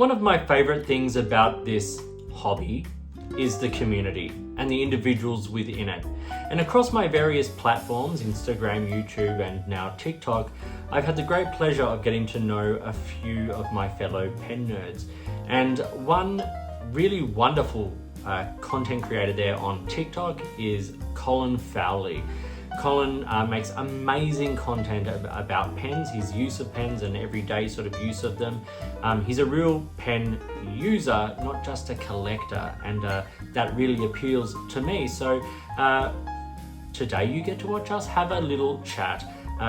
One of my favorite things about this hobby is the community and the individuals within it. And across my various platforms, Instagram, YouTube, and now TikTok, I've had the great pleasure of getting to know a few of my fellow pen nerds. And one really wonderful content creator there on TikTok is Colin Fowlie. Colin makes amazing content about pens, his use of pens and everyday sort of use of them. He's a real pen user, not just a collector, and that really appeals to me. So today you get to watch us have a little chat.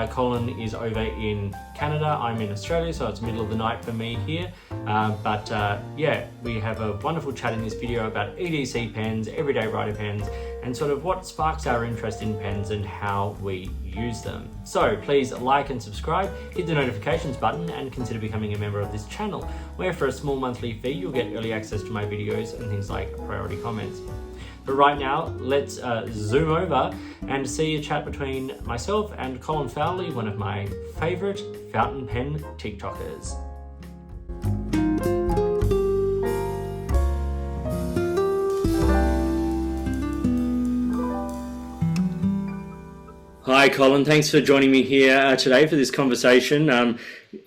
Colin is over in Canada, I'm in Australia, so it's middle of the night for me here. Yeah, we have a wonderful chat in this video about EDC pens, everyday writer pens, and sort of what sparks our interest in pens and how we use them. So please like and subscribe, hit the notifications button, and consider becoming a member of this channel, where for a small monthly fee, you'll get early access to my videos and things like priority comments. But right now, let's zoom over and see a chat between myself and Colin Fowlie, one of my favorite fountain pen TikTokers. Hi Colin, thanks for joining me here today for this conversation.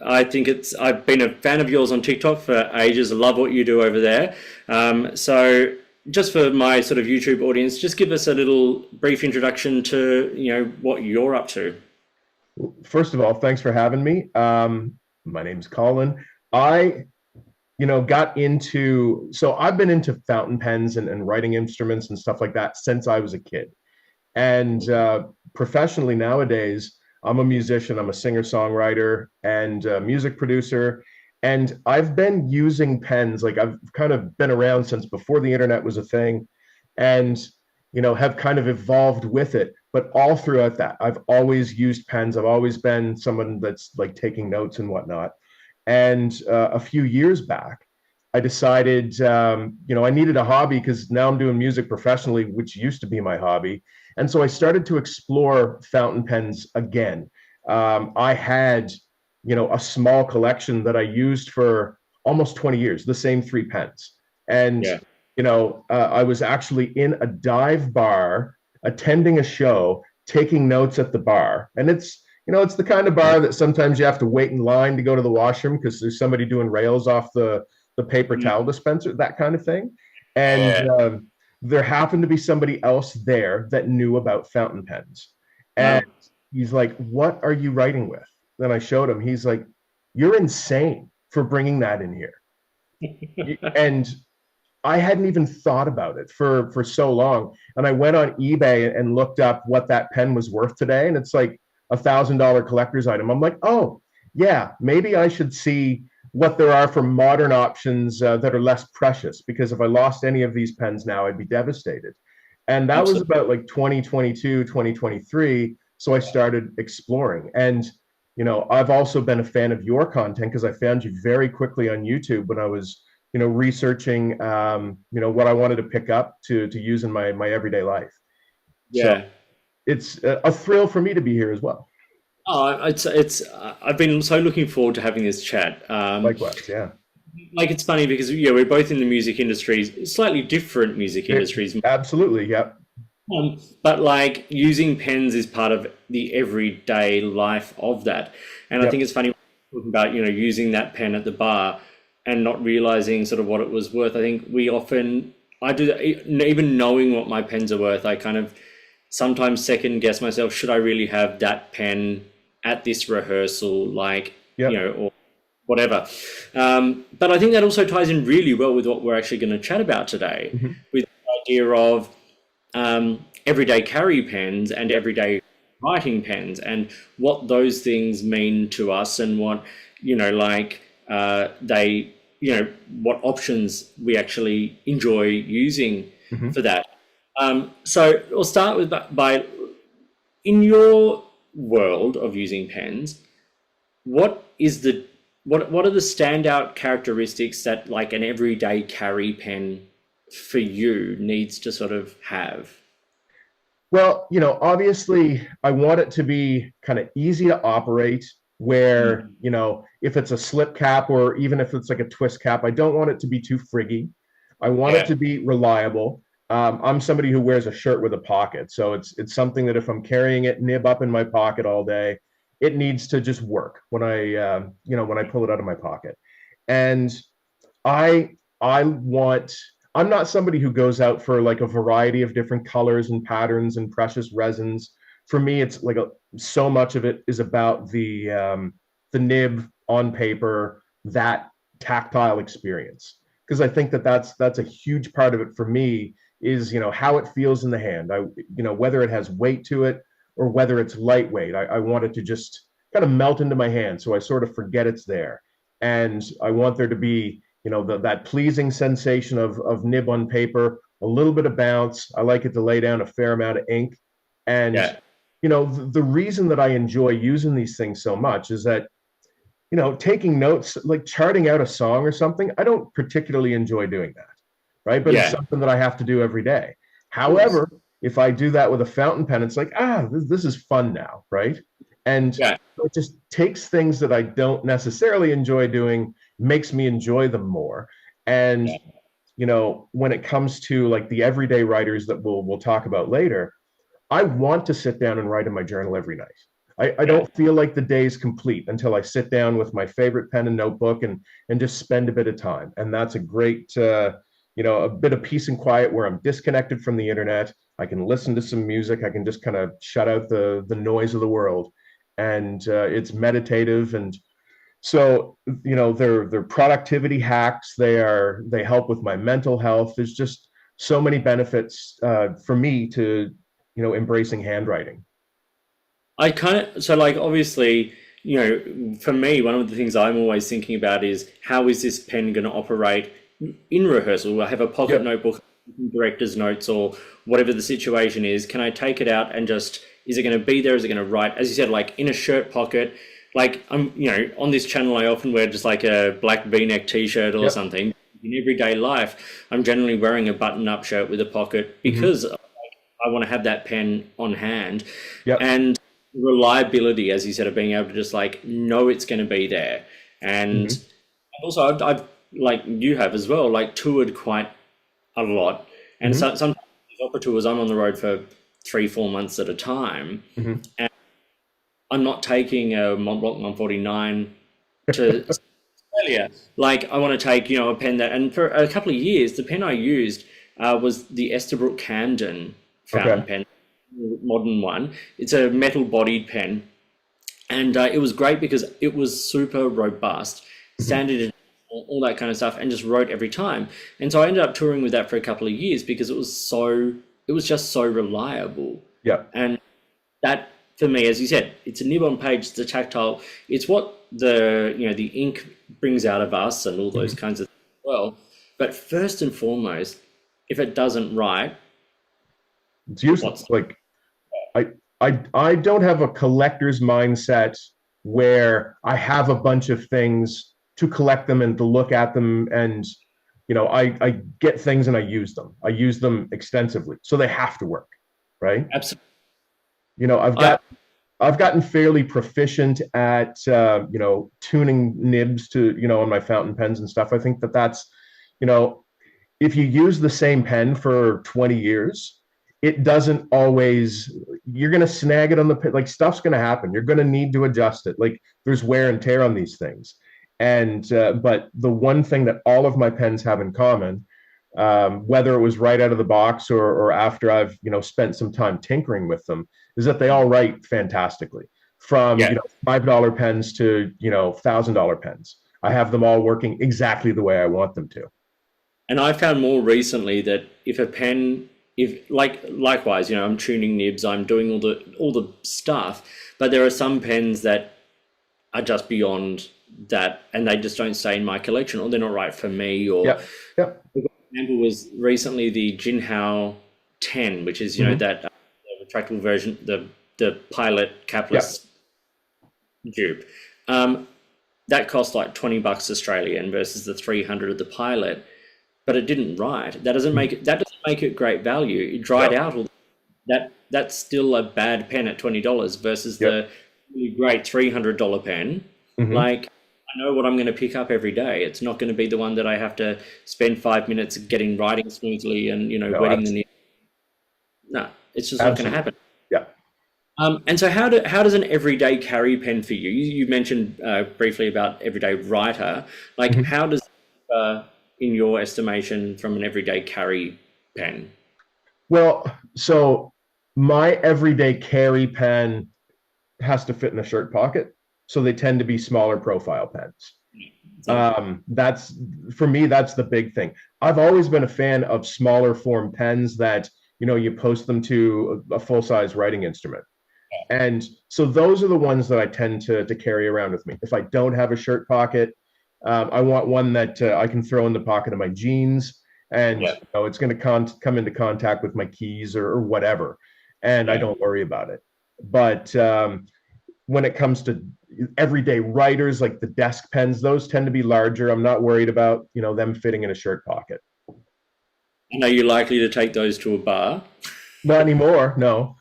I've been a fan of yours on TikTok for ages. I love what you do over there. So just for my sort of YouTube audience, just give us a little brief introduction to, what you're up to. First of all, thanks for having me. My name's Colin. I've been into fountain pens and writing instruments and stuff like that since I was a kid. And professionally nowadays, I'm a musician, I'm a singer-songwriter and a music producer. And I've been using pens, like I've kind of been around since before the internet was a thing, and, have kind of evolved with it. But all throughout that, I've always used pens. I've always been someone that's like taking notes and whatnot. And a few years back, I decided, I needed a hobby because now I'm doing music professionally, which used to be my hobby. And so I started to explore fountain pens again. I had a small collection that I used for almost 20 years, the same 3 pens. And, I was actually in a dive bar, attending a show, taking notes at the bar. And it's the kind of bar that sometimes you have to wait in line to go to the washroom because there's somebody doing rails off the paper towel dispenser, that kind of thing. And there happened to be somebody else there that knew about fountain pens. And he's like, "What are you writing with?" Then I showed him. He's like, "You're insane for bringing that in here." And I hadn't even thought about it for so long. And I went on eBay and looked up what that pen was worth today. And it's like $1,000 collector's item. I'm like, oh, yeah, maybe I should see what there are for modern options that are less precious, because if I lost any of these pens now, I'd be devastated. And that was about like 2022, 2023. So I started exploring. And I've also been a fan of your content because I found you very quickly on YouTube when I was, researching, what I wanted to pick up to use in my everyday life. Yeah. So it's a thrill for me to be here as well. Oh, I've been so looking forward to having this chat. Likewise, yeah. Like, it's funny because, we're both in the music industries, slightly different music industries. Absolutely, yeah. But like using pens is part of the everyday life of that. And I think it's funny talking about, using that pen at the bar and not realizing sort of what it was worth. I think I do that, even knowing what my pens are worth, I kind of sometimes second guess myself, should I really have that pen at this rehearsal, or whatever. But I think that also ties in really well with what we're actually going to chat about today, with the idea of everyday carry pens and everyday writing pens and what those things mean to us and what, what options we actually enjoy using for that. So we'll start with by in your world of using pens, what are the standout characteristics that like an everyday carry pen for you needs to sort of have? Well, obviously I want it to be kind of easy to operate. where, you know, if it's a slip cap or even if it's like a twist cap, I don't want it to be too friggy. I want it Yeah. to be reliable. I'm somebody who wears a shirt with a pocket, so it's something that if I'm carrying it nib up in my pocket all day, it needs to just work when when I pull it out of my pocket. And I want I'm not somebody who goes out for like a variety of different colors and patterns and precious resins. For me, it's like so much of it is about the nib on paper, that tactile experience. Because I think that that's a huge part of it for me is, you know, how it feels in the hand. Whether it has weight to it or whether it's lightweight. I want it to just kind of melt into my hand, so I sort of forget it's there. And I want there to be, you know, that pleasing sensation of nib on paper, a little bit of bounce. I like it to lay down a fair amount of ink. And, Yeah. you know, the reason that I enjoy using these things so much is that, you know, taking notes, like charting out a song or something, I don't particularly enjoy doing that, right? But it's Yeah. something that I have to do every day. Of course. However, if I do that with a fountain pen, it's like, this is fun now, right? And Yeah. it just takes things that I don't necessarily enjoy doing, makes me enjoy them more. And, Yeah. you know, when it comes to like the everyday writers that we'll talk about later, I want to sit down and write in my journal every night. I Yeah. don't feel like the day is complete until I sit down with my favorite pen and notebook and just spend a bit of time. And that's a great, a bit of peace and quiet where I'm disconnected from the internet. I can listen to some music. I can just kind of shut out the noise of the world, and it's meditative. And so, you know, they're productivity hacks. They help with my mental health. There's just so many benefits for me to, you know, embracing handwriting. I kind of, so like obviously, for me, one of the things I'm always thinking about is how is this pen going to operate in rehearsal? I have a pocket Yep. notebook, director's notes, or whatever the situation is. Can I take it out and just, is it going to be there? Is it going to write? As you said, like in a shirt pocket, like on this channel, I often wear just like a black V-neck t-shirt or Yep. something. In everyday life, I'm generally wearing a button-up shirt with a pocket Hmm. because I want to have that pen on hand. Yep. And reliability, as you said, of being able to just like know it's going to be there. And Hmm. also, I've like you have as well, like toured quite a lot. And Hmm. so, sometimes these opera tours, I'm on the road for 3, 4 months at a time. Hmm. And I'm not taking a Mont Blanc 149 to Australia. Like, I want to take, a pen that, and for a couple of years, the pen I used was the Esterbrook Camden fountain Okay. pen, modern one. It's a metal bodied pen, and it was great because it was super robust, Hmm. standard, all that kind of stuff, and just wrote every time. And so I ended up touring with that for a couple of years because it was just so reliable. Yep. And that, for me, as you said, it's a nib on page, it's a tactile, it's what the ink brings out of us and all those Hmm. kinds of things as well. But first and foremost, if it doesn't write, It's useless. what's Like I don't have a collector's mindset where I have a bunch of things to collect them and to look at them, and you know, I get things and I use them. I use them extensively. So they have to work, right? absolutely? You know, I I've gotten fairly proficient at tuning nibs to, you know, on my fountain pens and stuff. I think that that's, you know, if you use the same pen for 20 years, it doesn't always, you're going to snag it on the pen. Like stuff's going to happen. You're going to need to adjust it. Like there's wear and tear on these things. And, but the one thing that all of my pens have in common, whether it was right out of the box or after I've, you know, spent some time tinkering with them, is that they all write fantastically from, you yeah, know, $5 pens to, you know, $1,000 pens. I have them all working exactly the way I want them to. and I found more recently that if a pen, if like likewise, I'm tuning nibs, I'm doing all the stuff, but there are some pens that are just beyond that, and they just don't stay in my collection, or they're not right for me. Or Yep. Yep. example was recently the Jinhao 10, which is Mm-hmm. that retractable version, the pilot Yep. capless dupe. Um, that cost like $20 Australian versus the 300 of the pilot, but it didn't write. That doesn't make it great value. It dried Yep. out all that. That's still a bad pen at $20 versus Yep. the really great $300 pen, Hmm. like I know what I'm going to pick up every day. It's not going to be the one that I have to spend 5 minutes getting writing smoothly and No, wetting the nib. No, it's just not going to absolutely. happen. Yeah. And so how does an everyday carry pen for you? You mentioned briefly about everyday writer. Like Mhm. how does in your estimation from an everyday carry pen? Well, so my everyday carry pen has to fit in a shirt pocket. So they tend to be smaller profile pens. So That's for me, that's the big thing. I've always been a fan of smaller form pens that, you post them to a full size writing instrument. And so those are the ones that I tend to carry around with me. If I don't have a shirt pocket, I want one that I can throw in the pocket of my jeans, and yeah, it's going to come into contact with my keys or whatever, and I yeah. don't worry about it. But when it comes to everyday writers, like the desk pens, those tend to be larger. I'm not worried about them fitting in a shirt pocket. And are you likely to take those to a bar? Not anymore. No.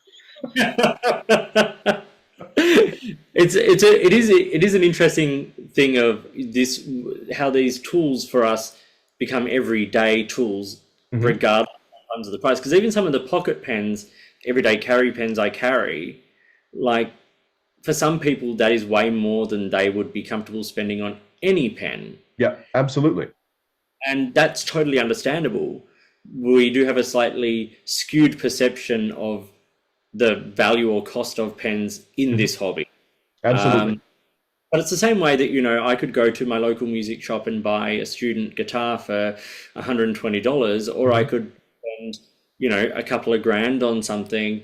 It is an interesting thing of this how these tools for us become everyday tools Hmm. regardless of the price, because even some of the pocket pens, everyday carry pens I carry, like for some people that is way more than they would be comfortable spending on any pen, Yeah, absolutely. and that's totally understandable. We do have a slightly skewed perception of the value or cost of pens in Hmm. this hobby. Absolutely. But it's the same way that, I could go to my local music shop and buy a student guitar for $120, or I Hmm. could spend, a couple of grand on something.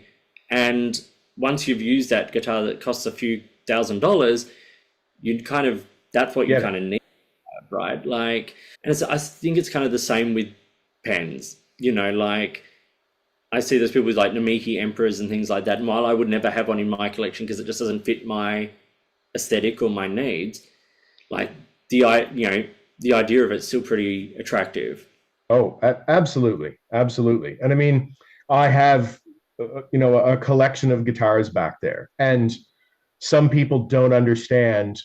And once you've used that guitar that costs a few $1,000s, you'd kind of, that's what you Get kind it. of need, right? Like, and I think it's kind of the same with pens, like I see those people with like Namiki Emperors and things like that. And while I would never have one in my collection because it just doesn't fit my aesthetic or my needs, like the idea of it's still pretty attractive. Oh, absolutely, absolutely. And I mean, I have, a collection of guitars back there, and some people don't understand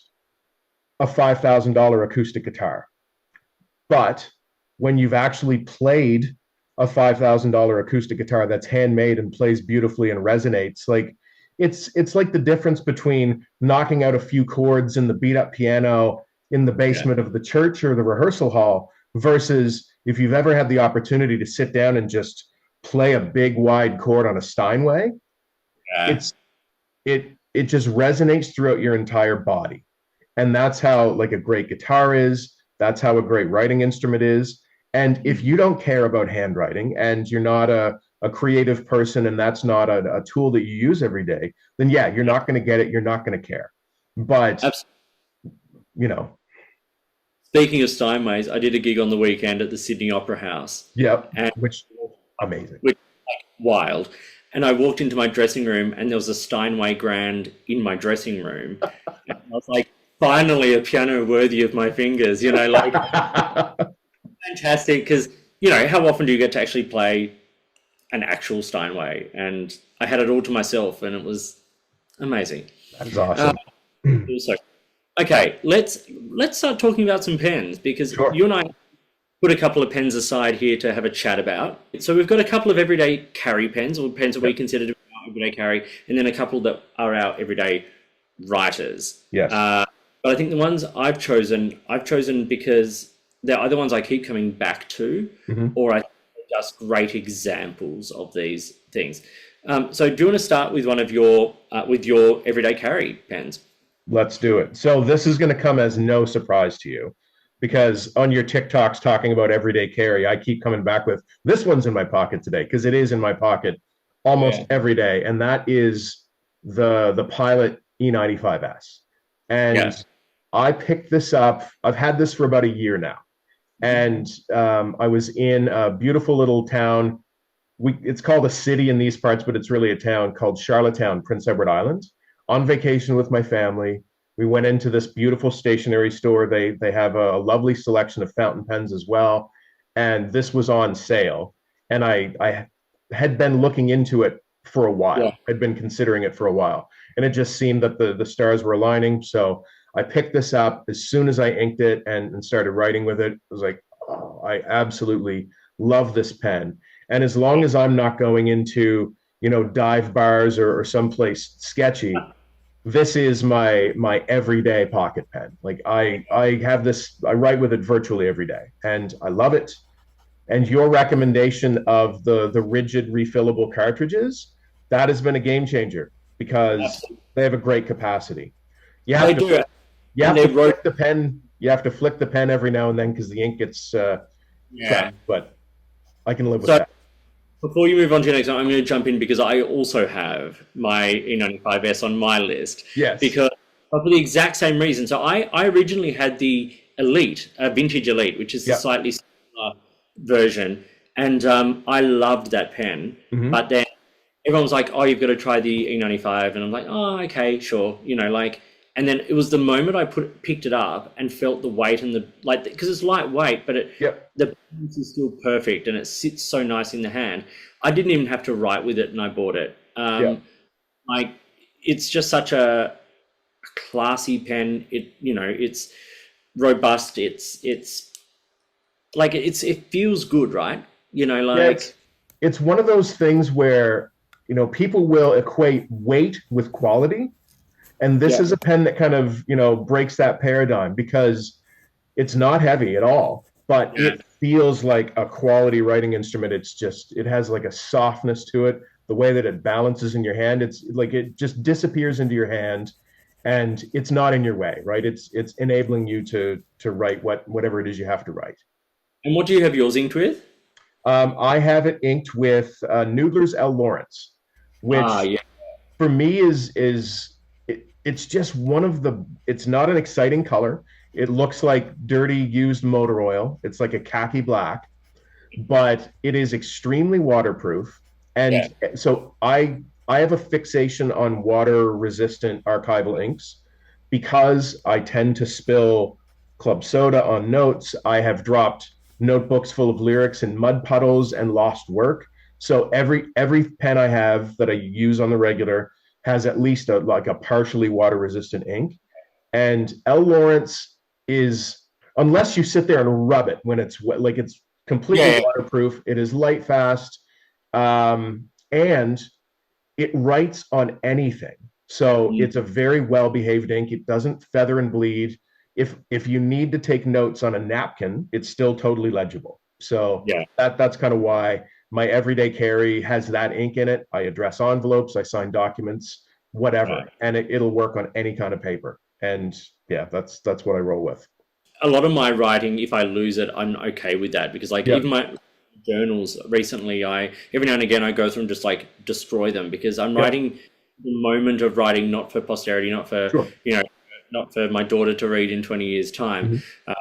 a $5,000 acoustic guitar. But when you've actually played a $5,000 acoustic guitar that's handmade and plays beautifully and resonates, like it's like the difference between knocking out a few chords in the beat up piano in the Yeah, basement of the church or the rehearsal hall versus if you've ever had the opportunity to sit down and just play a big wide chord on a Steinway, yeah. it's it just resonates throughout your entire body. And that's how like a great guitar is, that's how a great writing instrument is. And if you don't care about handwriting and you're not a creative person and that's not a tool that you use every day, then yeah, you're not going to get it, you're not going to care. But Absolutely. you know Speaking of Steinways, I did a gig on the weekend at the Sydney Opera House, yeah, and which amazing. which wild. And I walked into my dressing room, and there was a Steinway Grand in my dressing room. And I was like, finally, a piano worthy of my fingers. Like fantastic. Because how often do you get to actually play an actual Steinway? And I had it all to myself, and it was amazing. That is Uh, awesome. so, okay, let's start talking about some pens, because Sure. you and I put a couple of pens aside here to have a chat about. So we've got a couple of everyday carry pens, or pens that we Yep. consider to be our everyday carry, and then a couple that are our everyday writers. Yes. But I think the ones I've chosen because they're either ones I keep coming back to, Mhm. or I think they're just great examples of these things. So do you want to start with one of your everyday carry pens? Let's do it. So this is going to come as no surprise to you because on your TikToks talking about everyday carry, I keep coming back with this one's in my pocket today because it is in my pocket almost Yeah, every day, and that is the Pilot E95S. And yeah, I picked this up. I've had this for about a year now, and I was in a beautiful little town. It's called a city in these parts, but it's really a town called Charlottetown, Prince Edward Island, on vacation with my family. We went into this beautiful stationery store. They have a lovely selection of fountain pens as well, and this was on sale. And I had been looking into it for a while. Yeah. I'd been considering it for a while, and it just seemed that the stars were aligning. So I picked this up as soon as I inked it and started writing with it. I was like, oh, I absolutely love this pen. And as long as I'm not going into, dive bars or someplace sketchy, this is my everyday pocket pen. Like I have this, I write with it virtually every day, and I love it. And your recommendation of the rigid refillable cartridges, that has been a game changer because Absolutely. they have a great capacity. You They have to do. you And have they to wrote, flick the pen. You have to flick the pen every now and then because the ink gets yeah. trapped. But I can live with So that. before you move on to your next one, I'm going to jump in because I also have my E95S on my list Yes. because but for the exact same reason. So I originally had the Elite, Vintage Elite, which is the Yeah. slightly smaller version, and I loved that pen. Hmm. But then everyone was like, "Oh, you've got to try the E95," and I'm like, "Oh, okay, sure." And then it was the moment I picked it up and felt the weight and the like because it's lightweight, but Yep. the balance is still perfect and it sits so nice in the hand. I didn't even have to write with it, and I bought it. Yeah. Like it's just such a classy pen. It's robust. It's like it feels good, right? Yeah. Like It's one of those things where people will equate weight with quality, and this yeah, is a pen that kind of breaks that paradigm because it's not heavy at all, but yeah. it feels like a quality writing instrument. It has like a softness to it. The way that it balances in your hand, it's like it just disappears into your hand, and it's not in your way, right? It's enabling you to write whatever it is you have to write. And what do you have yours inked with? I have it inked with Noodler's L. Lawrence, Ah, which yeah, for me it's just one of the. It's not an exciting color. It looks like dirty used motor oil. It's like a khaki black, but it is extremely waterproof. yeah, And so I have a fixation on water resistant archival inks because I tend to spill club soda on notes. I have dropped notebooks full of lyrics in mud puddles and lost work. So every pen I have that I use on the regular has at least like a partially water resistant ink. And L. Lawrence is, unless you sit there and rub it when it's wet, like it's completely yeah, waterproof. It is light fast, and it writes on anything. So yeah. it's a very well behaved ink. It doesn't feather and bleed. If you need to take notes on a napkin, it's still totally legible. So Yeah. that's kind of why my everyday carry has that ink in it. I address envelopes, I sign documents, whatever, Right. and it'll work on any kind of paper. And yeah, that's what I roll with. A lot of my writing, if I lose it, I'm okay with that because, like, Yeah, even my journals recently, I every now and again I go through and just like destroy them because I'm yeah, writing the moment of writing, not for posterity, not for sure. you know, not for my daughter to read in 20 years' time. Mhm,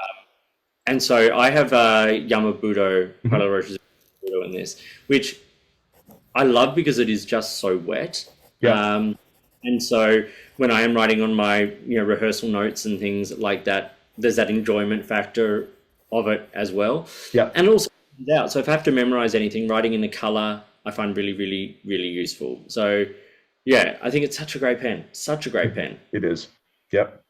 And so I have Yamabudo, mhm. Carlo Roche's Yamabudo in this, which I love because it is just so wet. Yeah, And so when I am writing on my rehearsal notes and things like that, there's that enjoyment factor of it as well. yeah. And also out. So if I have to memorize anything, writing in the color, I find really, really, really useful. So yeah, I think it's such a great pen. Such a great pen. It is. Yep.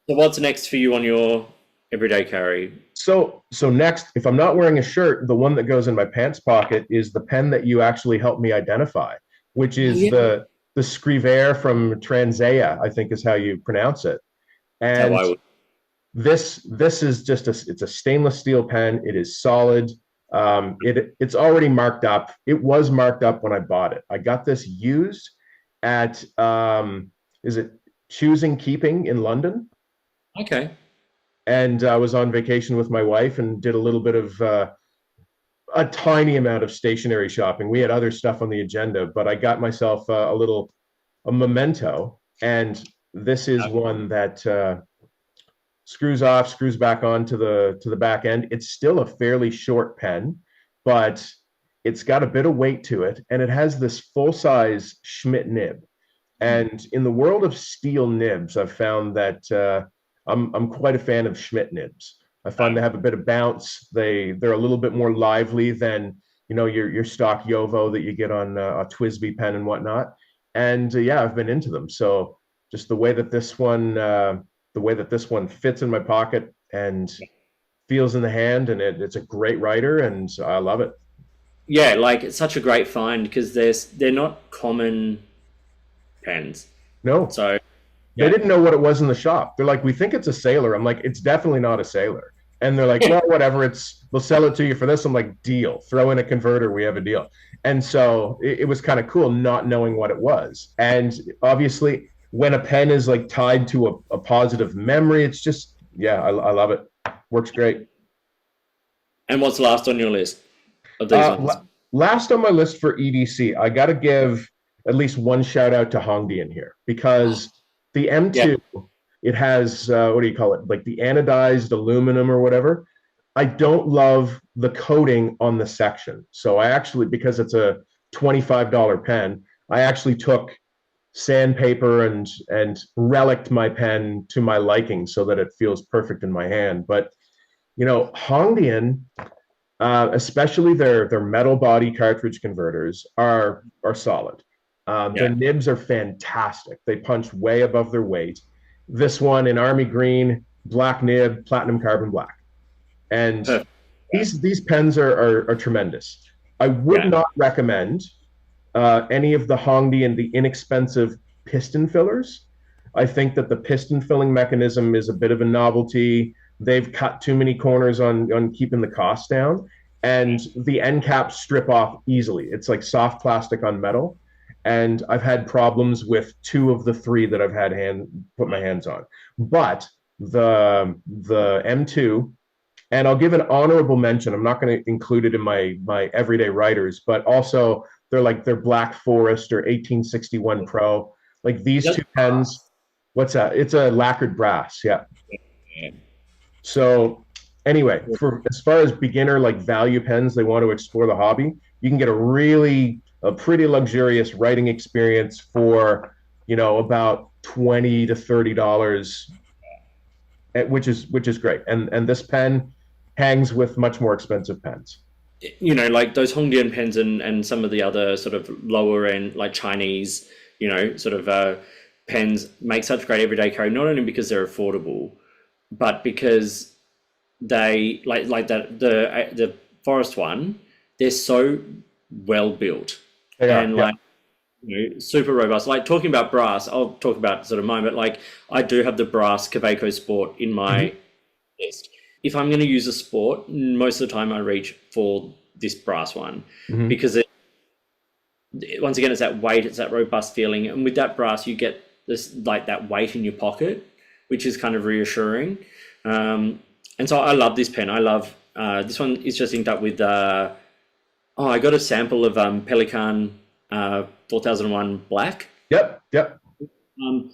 So what's next for you on your everyday carry? So next, if I'm not wearing a shirt, the one that goes in my pants pocket is the pen that you actually helped me identify, which Oh is yeah, the Scrivair from Transea, I think is how you pronounce it. that's how And I would. this is just it's a stainless steel pen. It is solid. It's already marked up. It was marked up when I bought it. I got this used at is it Choosing Keeping in London, Okay. and I was on vacation with my wife and did a little bit of a tiny amount of stationery shopping. We had other stuff on the agenda, but I got myself a memento, and this is one that screws off, screws back on to the back end. It's still a fairly short pen, but it's got a bit of weight to it, and it has this full size Schmidt nib. And in the world of steel nibs, I've found that I'm quite a fan of Schmidt nibs. I find they have a bit of bounce. They're a little bit more lively than your stock Yovo that you get on a Twisby pen and whatnot. And yeah, I've been into them. So just the way that this one fits in my pocket and feels in the hand, and it's a great writer, and I love it. Yeah, like it's such a great find because they're not common pens. No, So they yeah, didn't know what it was in the shop. They're like, we think it's a sailor. I'm like, it's definitely not a sailor. And they're like, well, whatever. We'll sell it to you for this. I'm like, deal. Throw in a converter. We have a deal. And so it was kind of cool not knowing what it was. And obviously, when a pen is like tied to a positive memory, it's just, yeah, I love it. Works great. and what's last on your list of these Uh, ones? Last on my list for EDC, I got to give at least one shout out to Hongdian here because the Yeah, M2, it has, what do you call it? Like the anodized aluminum or whatever. I don't love the coating on the section. So I actually, because it's a $25 pen, I actually took sandpaper and reliced my pen to my liking so that it feels perfect in my hand. But Hongdian, especially their metal body cartridge converters are solid. Their yeah, nibs are fantastic. They punch way above their weight. This one in army green, black nib, platinum carbon black, and perfect. these pens are tremendous. I would Yeah, not recommend any of the Hongdi and the inexpensive piston fillers. I think that the piston filling mechanism is a bit of a novelty. They've cut too many corners on keeping the cost down, and the end caps strip off easily. It's like soft plastic on metal, and I've had problems with two of the three that I've had put my hands on. But the M2, and I'll give an honorable mention. I'm not going to include it in my everyday writers, but also they're like their Black Forest or 1861 Pro. Like these that's two pens. What's that? It's a lacquered brass. Yeah. So anyway, for as far as beginner like value pens, they want to explore the hobby. You can get a pretty luxurious writing experience for about $20 to $30, which is great. And this pen hangs with much more expensive pens. like those Hongdian pens and some of the other sort of lower end, like Chinese, sort of pens make such great everyday carry, not only because they're affordable, but because they like that the Forest one, they're so well built Yeah, and yeah. like super robust. Like talking about brass, I'll talk about sort of mine, but like I do have the brass Kaweco Sport in Mhm, my list. If I'm going to use a sport, most of the time I reach for this brass one mhm. because once again, it's that weight, it's that robust feeling, and with that brass, you get this like that weight in your pocket, which is kind of reassuring. And so I love this pen. I love this one is just inked up with. I got a sample of Pelican 4001 Black. Yep, yep. Um,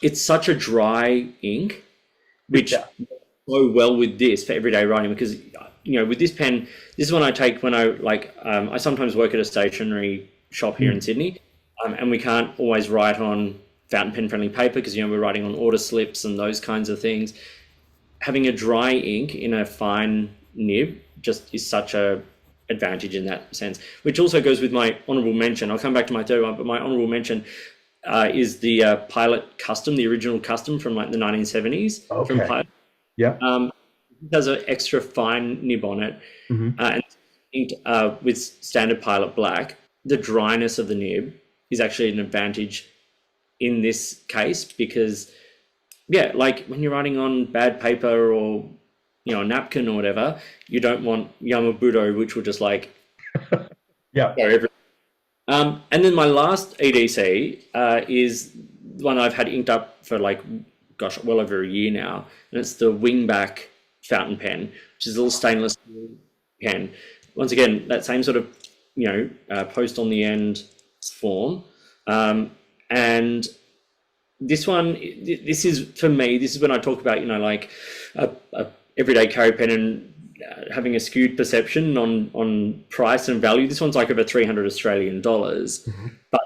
it's such a dry ink, which Yeah. go well with this for everyday writing because with this pen, this is one I take when I sometimes work at a stationery shop here in Mm. Sydney, and we can't always write on fountain pen friendly paper because we're writing on order slips and those kinds of things. Having a dry ink in a fine nib just is such a advantage in that sense, which also goes with my honorable mention. I'll come back to my third one, but my honorable mention is the Pilot Custom, the original Custom from like the 1970s from Okay. Pilot. Yeah. It has an extra fine nib on it, Hmm. and inked with standard Pilot Black. The dryness of the nib is actually an advantage in this case because, yeah, like when you're writing on bad paper or a napkin or whatever, you don't want Yamabudo, which will just like Yeah. go everywhere. And then my last EDC is one I've had inked up for like, gosh, well over a year now, and it's the Wingback fountain pen, which is a little stainless steel pen. Once again, that same sort of post on the end form, and this one, this is for me. This is when I talk about like a everyday carry pen and having a skewed perception on price and value. This one's like over 300 Australian dollars, Hmm. but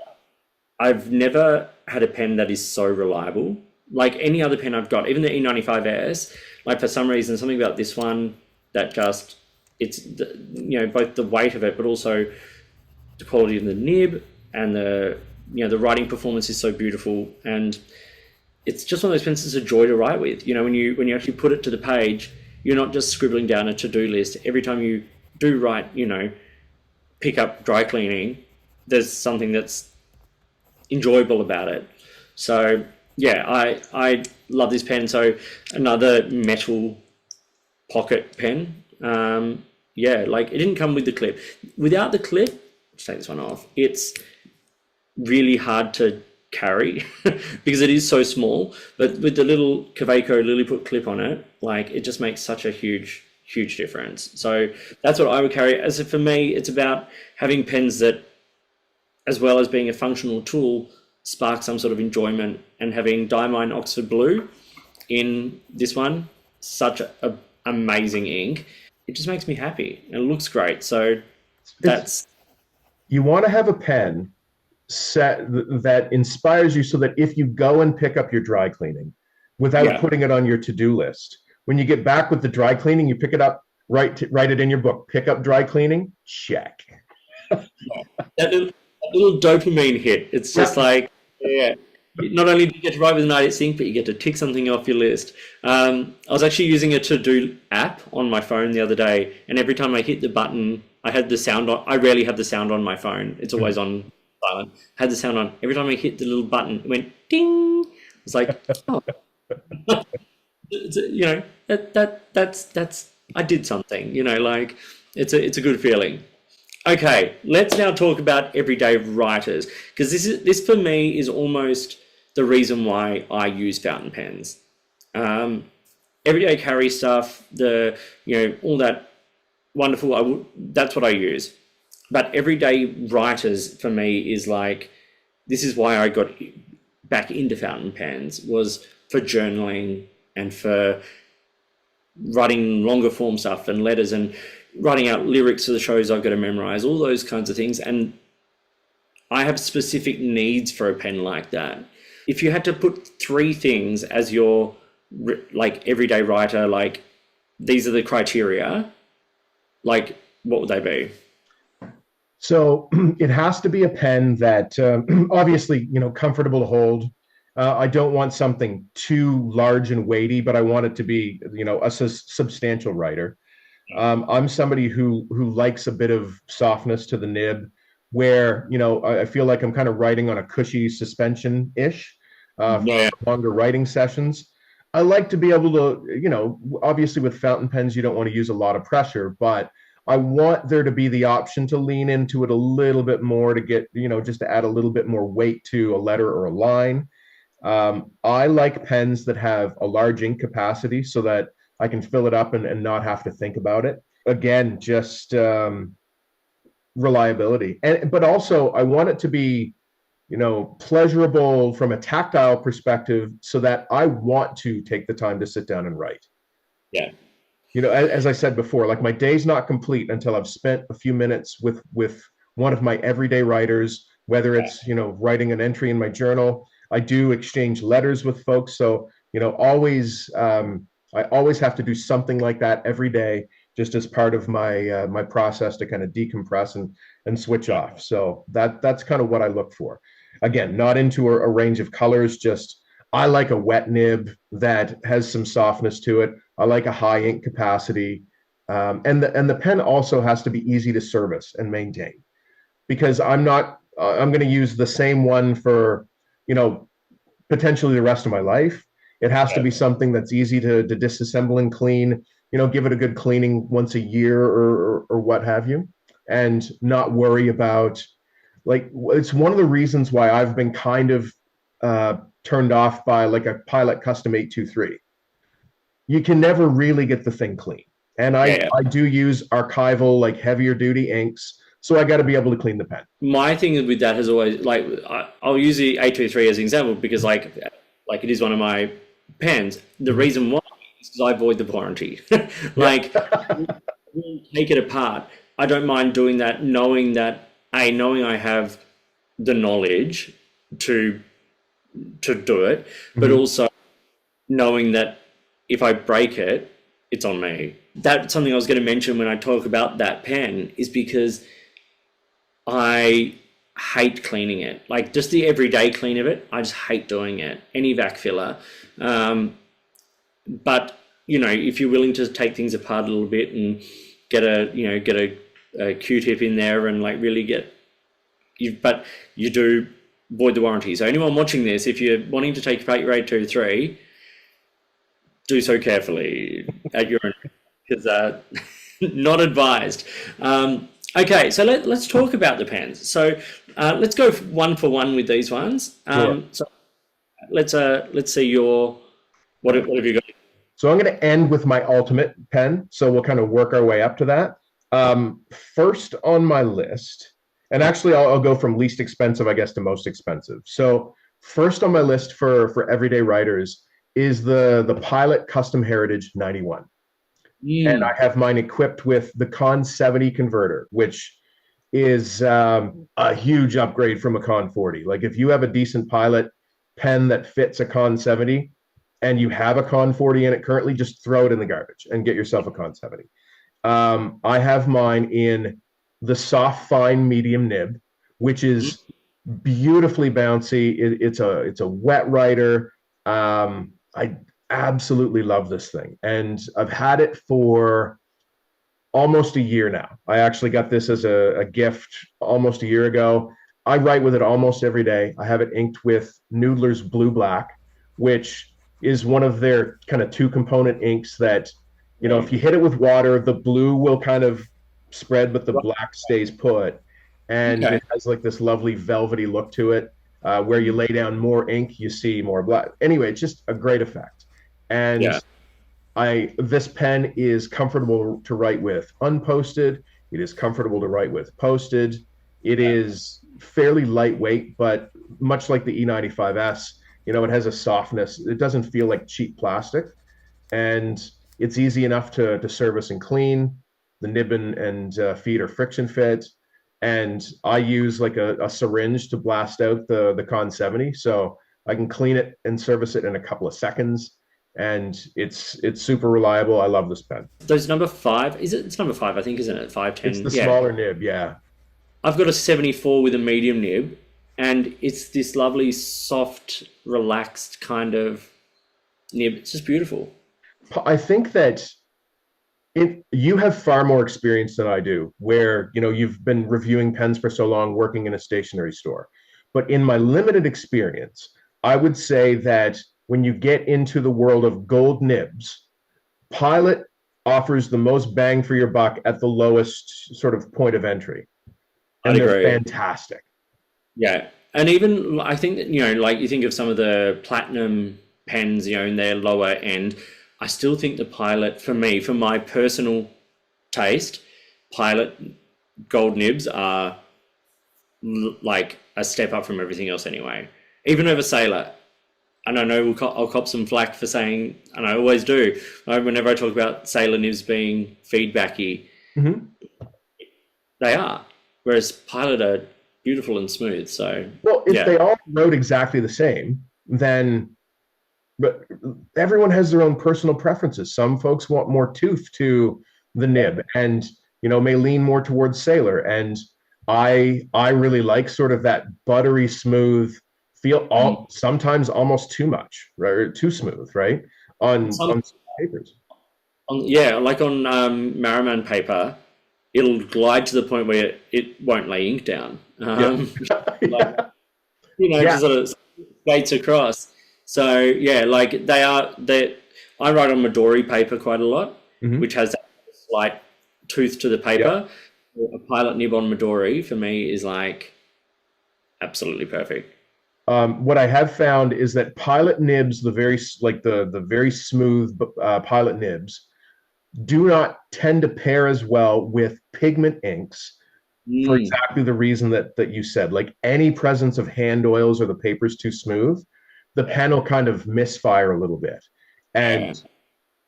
I've never had a pen that is so reliable. Like any other pen I've got, even the E95S, like for some reason, something about this one that just it's both the weight of it, but also the quality of the nib, and the writing performance is so beautiful, and it's just one of those pens that's a joy to write with. When you actually put it to the page, you're not just scribbling down a to-do list. Every time you do write, pick up dry cleaning, there's something that's enjoyable about it. So yeah, I love this pen. So another metal pocket pen. Like it didn't come with the clip. Without the clip, let's take this one off. It's really hard to carry because it is so small, but with the little Kaweco Lilliput clip on it, like it just makes such a huge difference. So that's what I would carry. As for me, it's about having pens that, as well as being a functional tool, spark some sort of enjoyment, and having Diamine Oxford Blue in this one, such a amazing ink. It just makes me happy and it looks great. So you want to have a pen set that inspires you, so that if you go and pick up your dry cleaning without putting it on your to-do list, when you get back with the dry cleaning, you pick it up, write it in your book, pick up dry cleaning, check. that little dopamine hit. It's just like, not only do you get to write with an IDEX ink, but you get to tick something off your list. I was actually using a to-do app on my phone the other day, and every time I hit the button, I had the sound on. I rarely have the sound on my phone. It's always on silent. Had the sound on. Every time I hit the little button, it went ding. It's like, oh. That's I did something. Like it's a good feeling. Okay, let's now talk about everyday writers, because this for me is almost the reason why I use fountain pens. Everyday carry stuff, all that wonderful. That's what I use. But everyday writers for me is like, this is why I got back into fountain pens, was for journaling and for writing longer form stuff and letters and writing out lyrics for the shows I've got to memorize, all those kinds of things. And I have specific needs for a pen like that. If you had to put 3 things as your like everyday writer, like these are the criteria, like what would they be? So it has to be a pen that obviously, comfortable to hold. I don't want something too large and weighty, but I want it to be, a substantial writer. I'm somebody who likes a bit of softness to the nib, where, I feel like I'm kind of writing on a cushy suspension-ish for longer writing sessions. I like to be able to, obviously with fountain pens, you don't want to use a lot of pressure, but I want there to be the option to lean into it a little bit more to get, just to add a little bit more weight to a letter or a line. I like pens that have a large ink capacity so that I can fill it up and not have to think about it. Again, just reliability. But also I want it to be, pleasurable from a tactile perspective, so that I want to take the time to sit down and write. Yeah. As I said before, like my day's not complete until I've spent a few minutes with one of my everyday writers, whether it's, writing an entry in my journal. I do exchange letters with folks. So, I always have to do something like that every day, just as part of my my process to kind of decompress and switch off. So that's kind of what I look for. Again, not into a range of colors, just I like a wet nib that has some softness to it. I like a high ink capacity. And the pen also has to be easy to service and maintain, because I'm going to use the same one for, potentially the rest of my life. It has to be something that's easy to disassemble and clean, give it a good cleaning once a year or what have you, and not worry about, like, it's one of the reasons why I've been kind of turned off by like a Pilot Custom 823. You can never really get the thing clean. And I do use archival, like heavier duty inks. So I got to be able to clean the pen. My thing with that has always, like, I'll use the 823 as an example, because like it is one of my pens. The reason why is because I avoid the warranty. Like, take it apart. I don't mind doing that, knowing I have the knowledge to do it, but also knowing that if I break it, it's on me. that's something I was going to mention when I talk about that pen, is because I hate cleaning it. Like just the everyday clean of it, I just hate doing it. Any vac filler. But you know, if you're willing to take things apart a little bit and get a Q-tip in there and like really but you do void the warranty. So anyone watching this, if you're wanting to take apart your 823, do so carefully at your own, because not advised. Okay, so let's talk about the pens. So let's go one for one with these ones. Sure. So let's see what have you got? So I'm going to end with my ultimate pen. So we'll kind of work our way up to that. First on my list, and actually I'll go from least expensive, I guess, to most expensive. So first on my list for everyday writers is the Pilot Custom Heritage 91. And I have mine equipped with the Con 70 converter, which is a huge upgrade from a Con 40. Like if you have a decent Pilot pen that fits a Con 70 and you have a Con 40 in it currently, just throw it in the garbage and get yourself a Con 70. I have mine in the soft fine medium nib, which is beautifully bouncy. It's a wet writer. I absolutely love this thing, and I've had it for almost a year now. I actually got this as a gift almost a year ago. I write with it almost every day. I have it inked with Noodler's Blue Black, which is one of their kind of 2-component inks that, you know, if you hit it with water, the blue will kind of spread, but the black stays put. And it has like this lovely velvety look to it. Where you lay down more ink, you see more black. Anyway, it's just a great effect. And this pen is comfortable to write with unposted. It is comfortable to write with posted. It is fairly lightweight, but much like the E95S, you know, it has a softness. It doesn't feel like cheap plastic, and it's easy enough to service and clean. The nib and feet are friction fit, and I use like a syringe to blast out the Con 70, so I can clean it and service it in a couple of seconds. And it's super reliable. I love this pen. Those number 5, it's number 5, I think, isn't it? 510. It's the smaller nib, yeah. I've got a 74 with a medium nib, and it's this lovely, soft, relaxed kind of nib. It's just beautiful. I think that you have far more experience than I do, where, you know, you've been reviewing pens for so long, working in a stationery store. But in my limited experience, I would say that when you get into the world of gold nibs, Pilot offers the most bang for your buck at the lowest sort of point of entry. And they're fantastic. Yeah. And even, I think that, you know, like you think of some of the platinum pens, you know, in their lower end, I still think the Pilot, for me, for my personal taste, Pilot gold nibs are like a step up from everything else anyway. Even over Sailor. And I know I'll cop some flack for saying, and I always do, whenever I talk about Sailor nibs being feedbacky, they are. Whereas Pilot are beautiful and smooth. So, well, if they all wrote exactly the same, then, but everyone has their own personal preferences. Some folks want more tooth to the nib, and, you know, may lean more towards Sailor. And I really like sort of that buttery smooth feel, sometimes almost too much, right? Or too smooth, right? On papers. Like on Maraman paper, it'll glide to the point where it won't lay ink down. Like, you know, just sort of skates across. So yeah, like I write on Midori paper quite a lot, which has that slight tooth to the paper. A Pilot nib on Midori for me is like absolutely perfect. What I have found is that Pilot nibs, the very smooth Pilot nibs, do not tend to pair as well with pigment inks for exactly the reason that you said. Like any presence of hand oils or the paper's too smooth, the pen will kind of misfire a little bit. And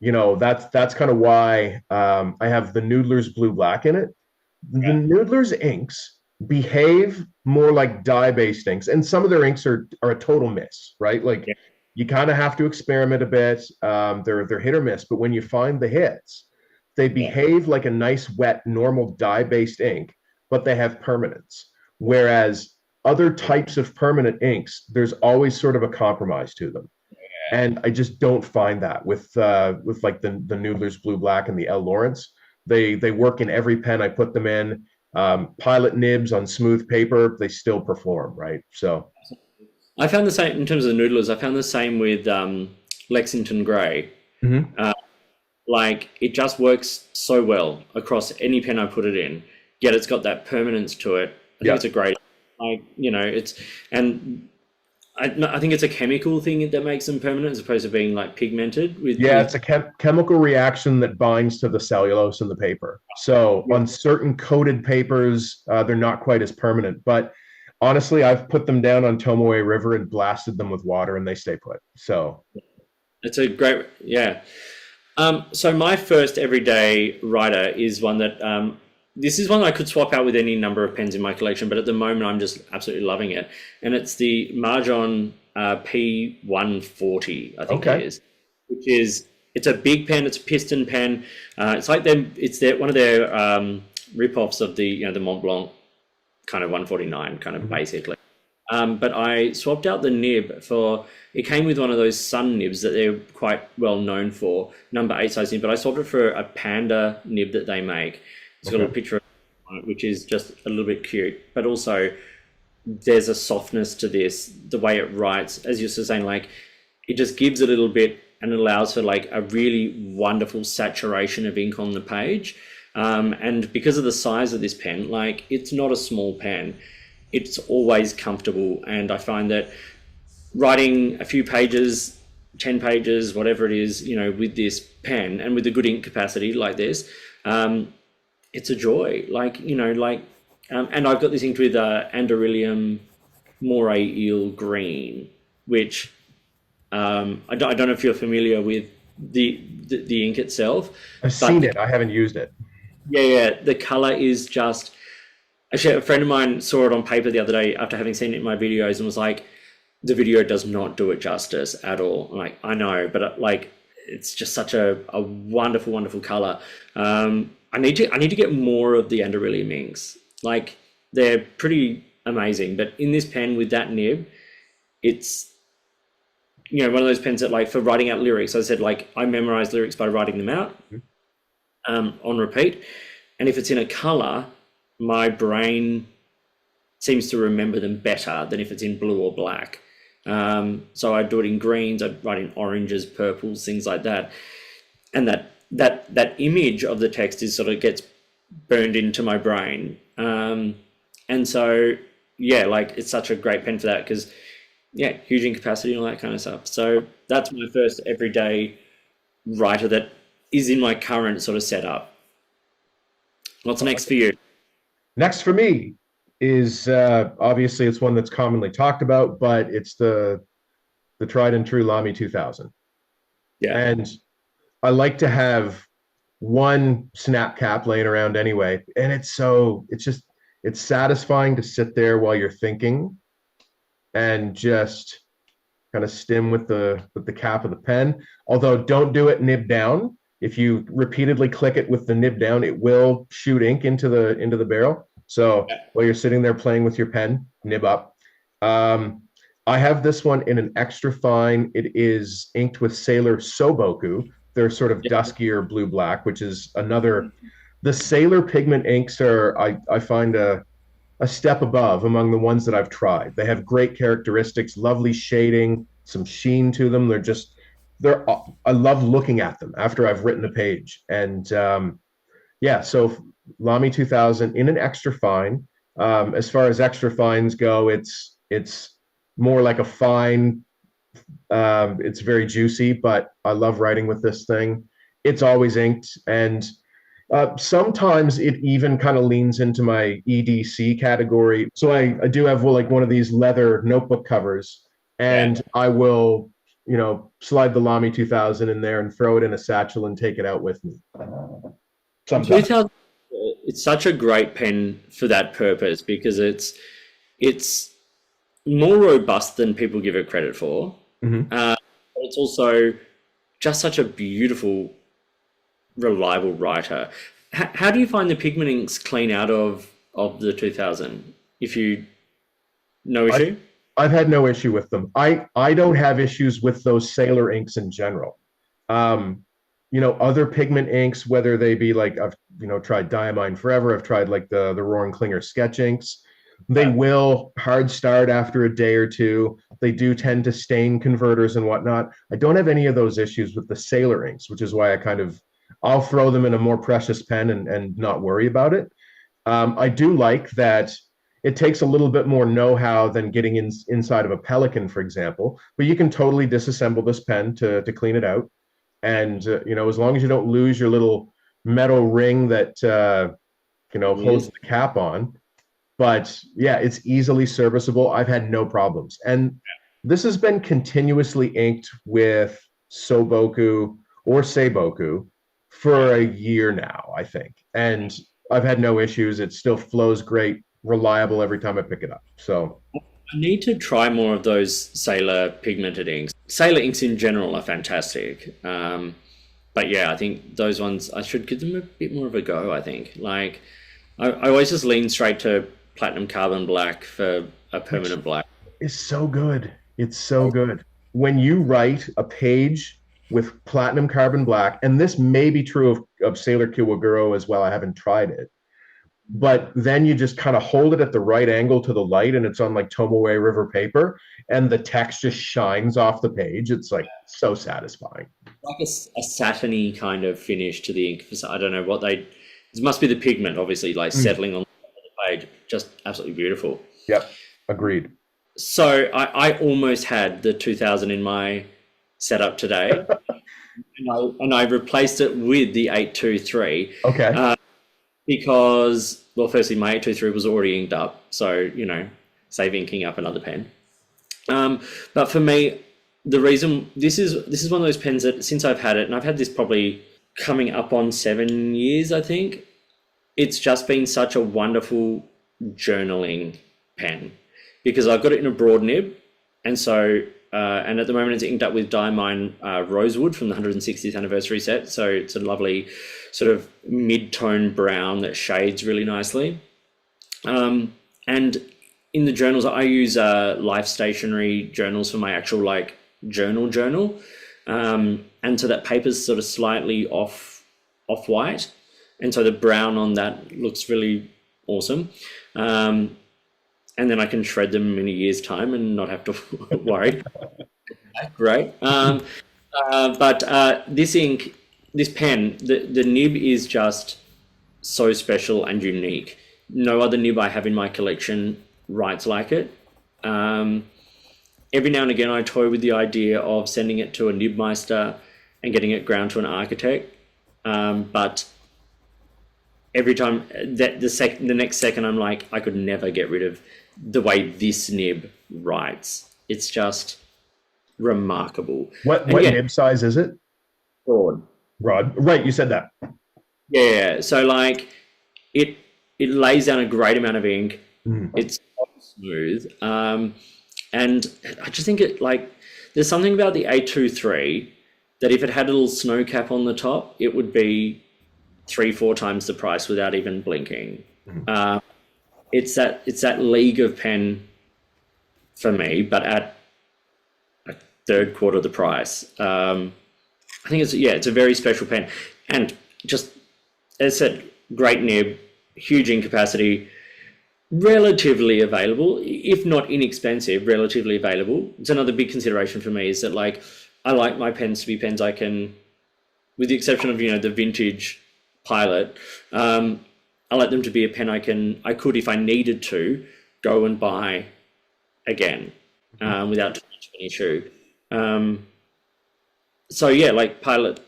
you know, that's kind of why I have the Noodler's Blue Black in it. The Noodler's inks behave more like dye-based inks, and some of their inks are a total miss, right? Like you kind of have to experiment a bit. They're hit or miss, but when you find the hits, they behave like a nice, wet, normal dye-based ink, but they have permanence. Whereas other types of permanent inks, there's always sort of a compromise to them. And I just don't find that with like the Noodler's Blue Black and the L. Lawrence. They work in every pen I put them in. Pilot nibs on smooth paper, they still perform, right? So I found the same in terms of the Noodlers. I found the same with Lexington Grey. mm-hmm. Like it just works so well across any pen I put it in. Yet it's got that permanence to it. I think it's a great, like, you know, it's, and I think it's a chemical thing that makes them permanent as opposed to being like pigmented with. It's a chemical reaction that binds to the cellulose in the paper. So on certain coated papers, they're not quite as permanent. But honestly, I've put them down on Tomoe River and blasted them with water, and they stay put. So it's a great, so my first everyday writer is one that this is one I could swap out with any number of pens in my collection, but at the moment I'm just absolutely loving it. And it's the Marjon P140, I think it is, which is, it's a big pen. It's a piston pen. It's like one of their rip-offs of the Mont Blanc kind of 149 kind of basically. But I swapped out the nib for, it came with one of those Sun nibs that they're quite well known for, number 8 size nib, but I swapped it for a Panda nib that they make. It's got a picture on it, which is just a little bit cute, but also there's a softness to this, the way it writes, as you're saying, like it just gives a little bit and allows for like a really wonderful saturation of ink on the page. And because of the size of this pen, like it's not a small pen, it's always comfortable. And I find that writing a few pages, 10 pages, whatever it is, you know, with this pen and with a good ink capacity like this, it's a joy. Like, you know, like, and I've got this inked with Anderillium Moray Eel Green, which I don't know if you're familiar with the ink itself. I've seen it. I haven't used it. Yeah. The color is just, actually a friend of mine saw it on paper the other day after having seen it in my videos and was like, the video does not do it justice at all. I'm like, I know, but like, it's just such a wonderful, wonderful color. I need to get more of the Anderillium inks. Like they're pretty amazing, but in this pen with that nib, it's, you know, one of those pens that like for writing out lyrics, I said, like I memorize lyrics by writing them out on repeat. And if it's in a color, my brain seems to remember them better than if it's in blue or black. So I do it in greens, I write in oranges, purples, things like that. And that image of the text is sort of gets burned into my brain. And so, like it's such a great pen for that because, huge ink capacity and all that kind of stuff. So that's my first everyday writer that is in my current sort of setup. What's next for you? Next for me is obviously it's one that's commonly talked about, but it's the tried and true Lamy 2000. Yeah. And I like to have one snap cap laying around anyway. And it's satisfying to sit there while you're thinking and just kind of stim with the cap of the pen. Although don't do it nib down. If you repeatedly click it with the nib down, it will shoot ink into the barrel. So while you're sitting there playing with your pen, nib up. I have this one in an extra fine. It is inked with Sailor Soboku. They're sort of duskier blue-black, which is another. The Sailor pigment inks are, I find, a step above among the ones that I've tried. They have great characteristics, lovely shading, some sheen to them. I love looking at them after I've written a page. And so Lamy 2000 in an extra fine. As far as extra fines go, it's more like a fine. It's very juicy, but I love writing with this thing. It's always inked, and sometimes it even kind of leans into my EDC category. So I do have one of these leather notebook covers, and I will, slide the Lamy 2000 in there and throw it in a satchel and take it out with me. Sometimes. It's such a great pen for that purpose because it's more robust than people give it credit for. Mm-hmm. But it's also just such a beautiful reliable writer. How do you find the pigment inks clean out of the 2000? If you no issue? I've had no issue with them. I don't have issues with those Sailor inks in general. Um, other pigment inks, whether they be like I've tried Diamine Forever, I've tried like the Roaring Klinger sketch inks. They will hard start after a day or two. They do tend to stain converters and whatnot. I don't have any of those issues with the Sailor inks, which is why I'll throw them in a more precious pen and not worry about it. I do like that it takes a little bit more know-how than getting inside of a Pelikan, for example, but you can totally disassemble this pen to clean it out. And, as long as you don't lose your little metal ring that, holds the cap on. But yeah, it's easily serviceable. I've had no problems. And this has been continuously inked with Soboku or Seiboku for a year now, I think. And I've had no issues. It still flows great, reliable every time I pick it up. So I need to try more of those Sailor pigmented inks. Sailor inks in general are fantastic. But yeah, I think those ones, I should give them a bit more of a go, I think. Like, I always just lean straight to Platinum Carbon Black for a permanent black. It's so good. It's so good. When you write a page with Platinum Carbon Black, and this may be true of Sailor Kiwaguro as well, I haven't tried it, but then you just kind of hold it at the right angle to the light and it's on like Tomoe River paper and the text just shines off the page. It's like so satisfying. Like a satiny kind of finish to the ink. I don't know what it must be the pigment, obviously, like settling on the page. Just absolutely beautiful. Yep, agreed. So I almost had the 2000 in my setup today, and I replaced it with the 823. Okay. Because, well, firstly, my 823 was already inked up, so save inking up another pen. But for me, the reason this is one of those pens that since I've had it, and I've had this probably coming up on 7 years, I think. It's just been such a wonderful journaling pen because I've got it in a broad nib, and so and at the moment it's inked up with Diamine Rosewood from the 160th anniversary set, so it's a lovely sort of mid-tone brown that shades really nicely. And in the journals, I use Life Stationery journals for my actual like journal, and so that paper's sort of slightly off-white. And so the brown on that looks really awesome. And then I can shred them in a year's time and not have to worry. Great. But this pen, the nib is just so special and unique. No other nib I have in my collection writes like it. Every now and again I toy with the idea of sending it to a nibmeister and getting it ground to an architect. But every time the next second I'm like, I could never get rid of the way this nib writes. It's just remarkable. What nib size is it? Broad. Right, you said that. Yeah, so like it lays down a great amount of ink. It's so smooth. And I just think there's something about the 823 that if it had a little snow cap on the top, it would be 3-4 times the price without even blinking. It's that league of pen for me, but at a third quarter of the price. I think it's a very special pen, and just as I said, great nib, huge ink capacity, relatively available, if not inexpensive, relatively available. It's another big consideration for me is that I like my pens to be pens I can, with the exception of the vintage Pilot, I like them to be a pen I could, if I needed to, go and buy again without too much of an issue. So yeah, like Pilot,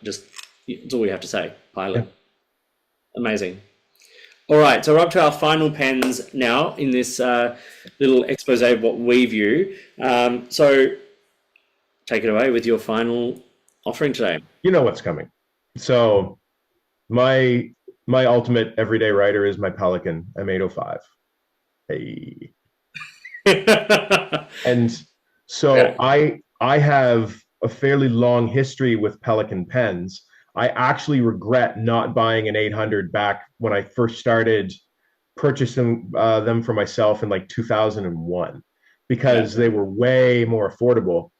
just it's all we have to say. Pilot, amazing. All right, so we're up to our final pens now in this little expose of what we view. So take it away with your final offering today. You know what's coming. So my ultimate everyday writer is my Pelikan M805. Hey. And so I have a fairly long history with Pelikan pens. I actually regret not buying an 800 back when I first started purchasing them for myself in like 2001 because they were way more affordable.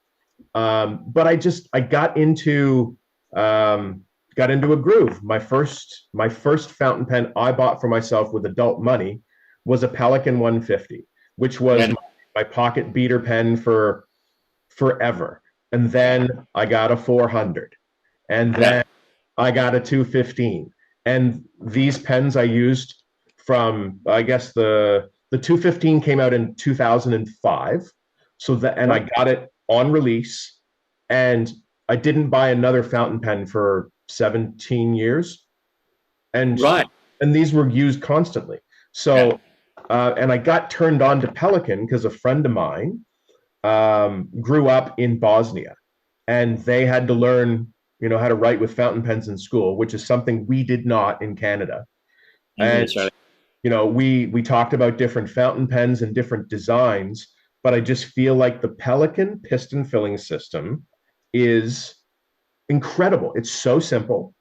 But I got into a groove. My first fountain pen I bought for myself with adult money was a Pelican 150, which was my pocket beater pen for forever. And then I got a 400, and then I got a 215. And these pens I used from, I guess the 215 came out in 2005. So that, and I got it on release, and I didn't buy another fountain pen for 17 years. And Right. and these were used constantly. So and I got turned on to Pelican because a friend of mine grew up in Bosnia, and they had to learn, how to write with fountain pens in school, which is something we did not in Canada. And we talked about different fountain pens and different designs, but I just feel like the Pelican piston filling system is incredible. It's so simple.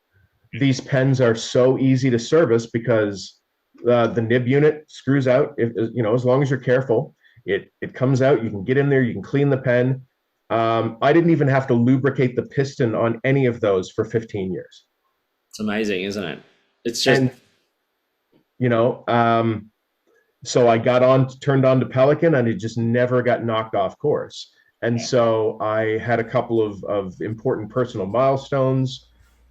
These pens are so easy to service because the nib unit screws out. As long as you're careful, it comes out. You can get in there. You can clean the pen. I didn't even have to lubricate the piston on any of those for 15 years. It's amazing, isn't it? It's just, so I turned on to Pelican, and it just never got knocked off course. And so I had a couple of important personal milestones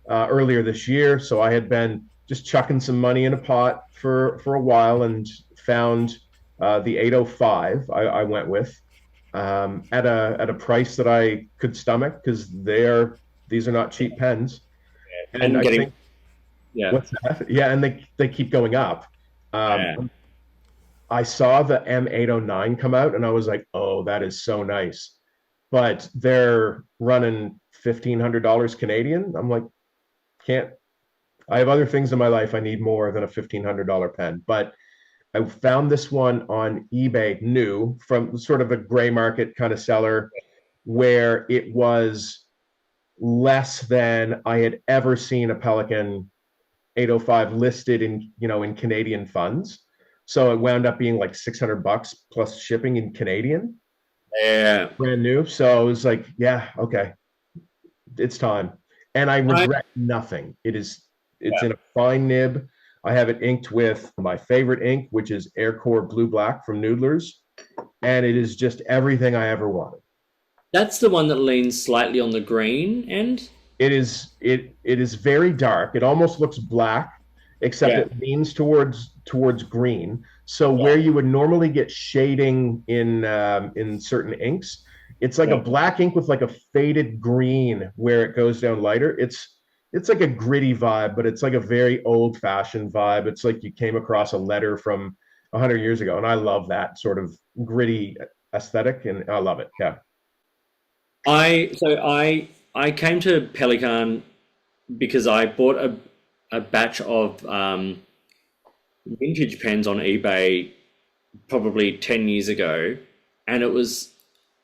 earlier this year. So I had been just chucking some money in a pot for a while, and found the 805 I went with at a price that I could stomach, because these are not cheap pens. And I think, what's that? Yeah, and they keep going up. I saw the M809 come out, and I was like, oh, that is so nice. But they're running $1,500 Canadian. I'm like, I have other things in my life I need more than a $1,500 pen. But I found this one on eBay new from sort of a gray market kind of seller, where it was less than I had ever seen a Pelican 805 listed in Canadian funds. So it wound up being like $600 plus shipping in Canadian. Yeah. Brand new. So I was like, yeah, okay, it's time. And I regret nothing. It's in a fine nib. I have it inked with my favorite ink, which is Aircore Blue Black from Noodlers. And it is just everything I ever wanted. That's the one that leans slightly on the green end. It is very dark. It almost looks black, except it leans towards green. So where you would normally get shading in certain inks, it's like a black ink with like a faded green where it goes down lighter. It's like a gritty vibe, but it's like a very old-fashioned vibe. It's like you came across a letter from 100 years ago, and I love that sort of gritty aesthetic, and I love it. Yeah. I came to Pelican because I bought a batch of vintage pens on eBay probably 10 years ago, and it was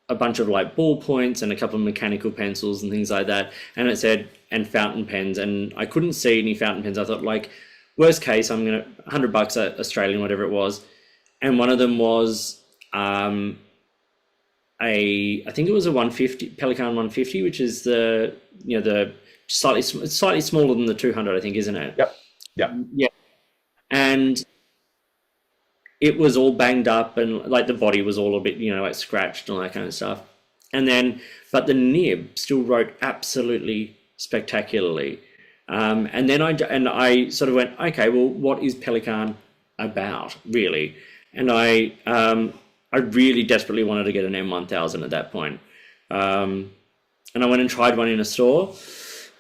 a bunch of like ballpoints and a couple of mechanical pencils and things like that, and it said and fountain pens, and I couldn't see any fountain pens. I thought, like, worst case, I'm gonna $100 Australian, whatever it was, and one of them was I think it was a 150 Pelican 150, which is the slightly smaller than the 200, I think, isn't it? Yep. Yeah. And it was all banged up, and like the body was all a bit, like scratched and all that kind of stuff. But the nib still wrote absolutely spectacularly. And then I sort of went, okay, well, what is Pelican about, really? And I really desperately wanted to get an M1000 at that point. And I went and tried one in a store,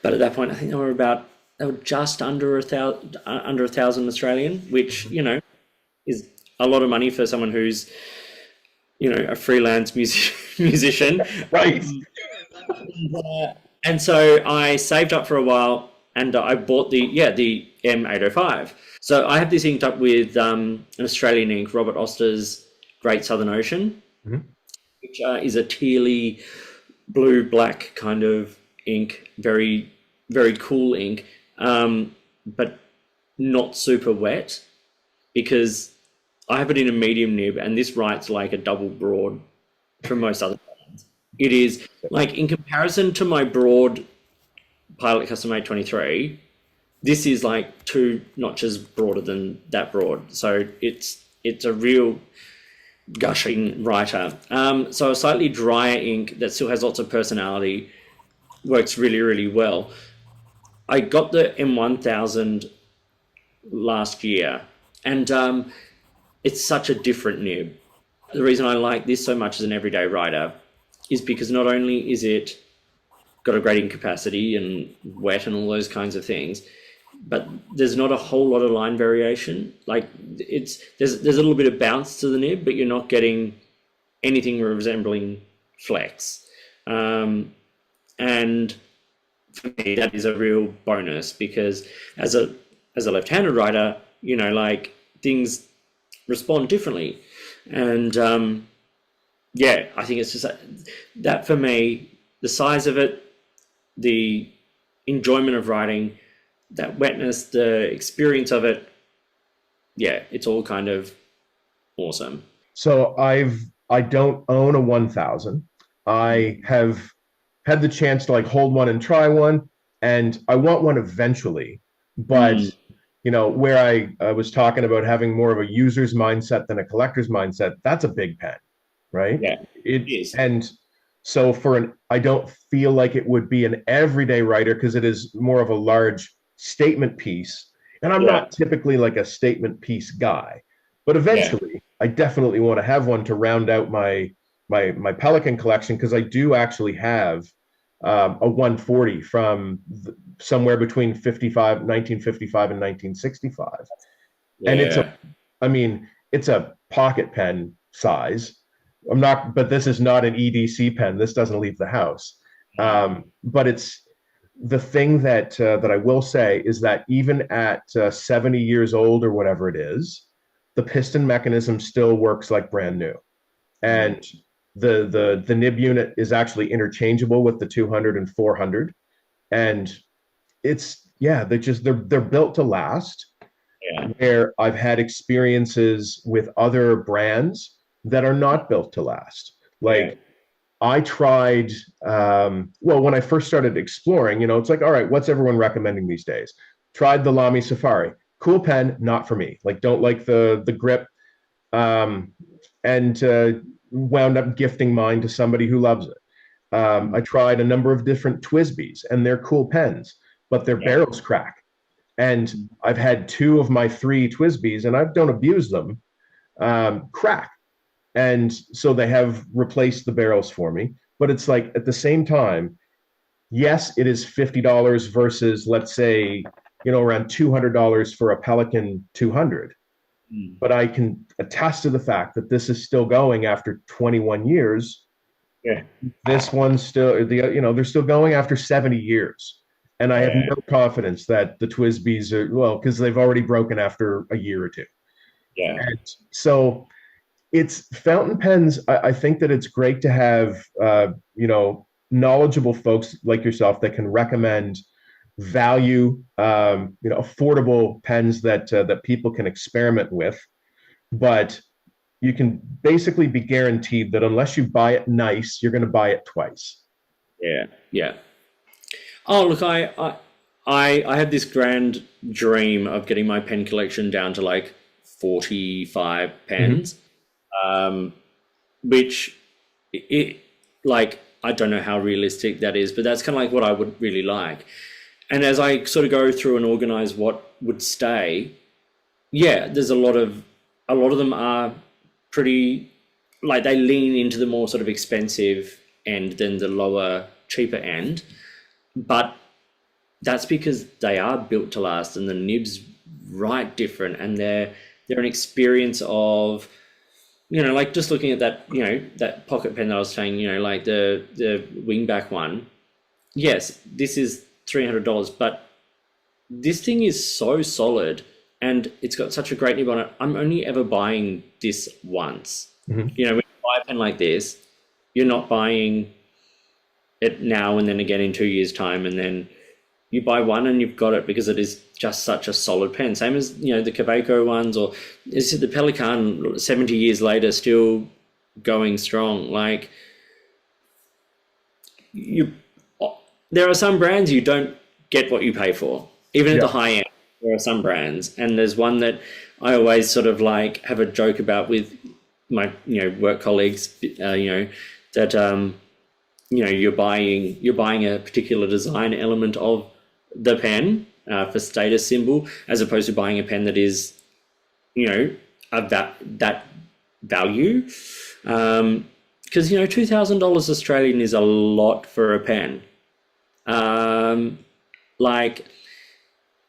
but at that point, I think they were just under $1,000 Australian, which, is a lot of money for someone who's, a freelance musician. Right. And so I saved up for a while, and I bought the M805. So I have this inked up with an Australian ink, Robert Oster's Great Southern Ocean, which is a tealy blue-black kind of ink, very very cool ink, but not super wet, because I have it in a medium nib, and this writes like a double broad from most other brands. It is like, in comparison to my broad Pilot Custom Made 23, this is like 2 notches broader than that broad. So it's a real gushing writer. So a slightly drier ink that still has lots of personality works really, really well. I got the M1000 last year, and it's such a different nib. The reason I like this so much as an everyday writer is because not only is it got a great ink capacity and wet and all those kinds of things, but there's not a whole lot of line variation. Like, there's a little bit of bounce to the nib, but you're not getting anything resembling flex. And for me, that is a real bonus, because as a left-handed writer, you know, like, things respond differently. And yeah, I think it's just that for me, the size of it, the enjoyment of writing, that wetness, the experience of it, yeah, it's all kind of awesome. So I don't own a 1000. I have had the chance to like hold one and try one, and I want one eventually. But you know, where I was talking about having more of a user's mindset than a collector's mindset, that's a big pen, right? Yeah, it is. And so I don't feel like it would be an everyday writer, because it is more of a large statement piece. And I'm not typically like a statement piece guy, but eventually I definitely want to have one to round out my Pelican collection, because I do actually have a 140 from somewhere between 1955 and 1965. And it's a pocket pen size. But this is not an EDC pen. This doesn't leave the house. But it's the thing that I will say is that even at 70 years old or whatever it is, the piston mechanism still works like brand new. And the nib unit is actually interchangeable with the 200 and 400. And they're built to last. Yeah. Where I've had experiences with other brands that are not built to last. Like, I tried, when I first started exploring, you know, it's like, all right, what's everyone recommending these days? Tried the Lamy Safari. Cool pen, not for me. Like, don't like the grip. And wound up gifting mine to somebody who loves it. I tried a number of different Twisbys, and they're cool pens, but their barrels crack. And I've had 2 of my 3 Twisbys, and I don't abuse them, crack. And so they have replaced the barrels for me. But it's like, at the same time, yes, it is $50 versus, let's say, you know, around $200 for a Pelican 200. But I can attest to the fact that this is still going after 21 years. Yeah. This one's still, they're still going after 70 years. And I have no confidence that the Twisbys are, because they've already broken after a year or 2. Yeah. And so it's fountain pens. I think that it's great to have, knowledgeable folks like yourself that can recommend value, affordable pens that people can experiment with. But you can basically be guaranteed that unless you buy it nice, you're going to buy it twice. Yeah. Yeah. Oh, look, I have this grand dream of getting my pen collection down to like 45 pens, which I don't know how realistic that is, but that's kind of like what I would really like. And as I sort of go through and organize what would stay, there's a lot of them are pretty, like, they lean into the more sort of expensive end than the lower, cheaper end. But that's because they are built to last, and the nibs write different, and they're an experience of, like just looking at that, that pocket pen that I was saying, like the wingback one. Yes, this is $300, but this thing is so solid, and it's got such a great nib on it. I'm only ever buying this once. When you buy a pen like this, you're not buying it now and then again in 2 years' time, and then you buy one and you've got it because it is just such a solid pen. Same as, you know, the Kaweco ones, or is it the Pelican 70 years later still going strong? Like, there are some brands you don't get what you pay for, even at the high end. There are some brands, and there's one that I always sort of like have a joke about with my, you know, work colleagues, you know, that you know, you're buying a particular design element of the pen for status symbol, as opposed to buying a pen that is, you know, of that value. Because, you know, $2,000 Australian is a lot for a pen. Like,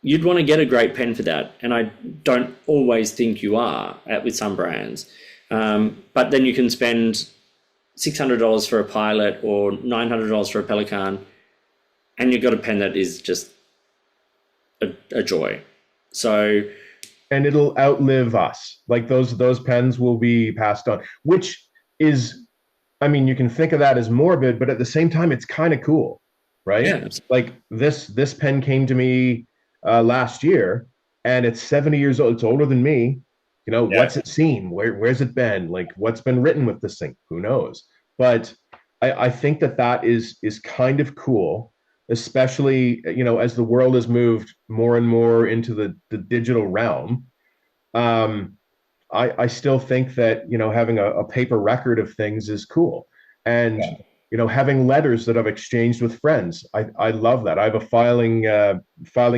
you'd want to get a great pen for that, and I don't always think you are with some brands. But then you can spend $600 for a Pilot or $900 for a Pelican, and you've got a pen that is just a joy. So, and it'll outlive us. Like those pens will be passed on, which is, I mean, you can think of that as morbid, but at the same time, it's kind of cool, right? Yeah. Like this pen came to me last year, and it's 70 years old. It's older than me. You know, what's it seen? Where's it been? Like, what's been written with this thing? Who knows? But I think that is kind of cool, especially, you know, as the world has moved more and more into the digital realm. I still think that, you know, having a paper record of things is cool. And, you know, having letters that I've exchanged with friends, I love that. I have a filing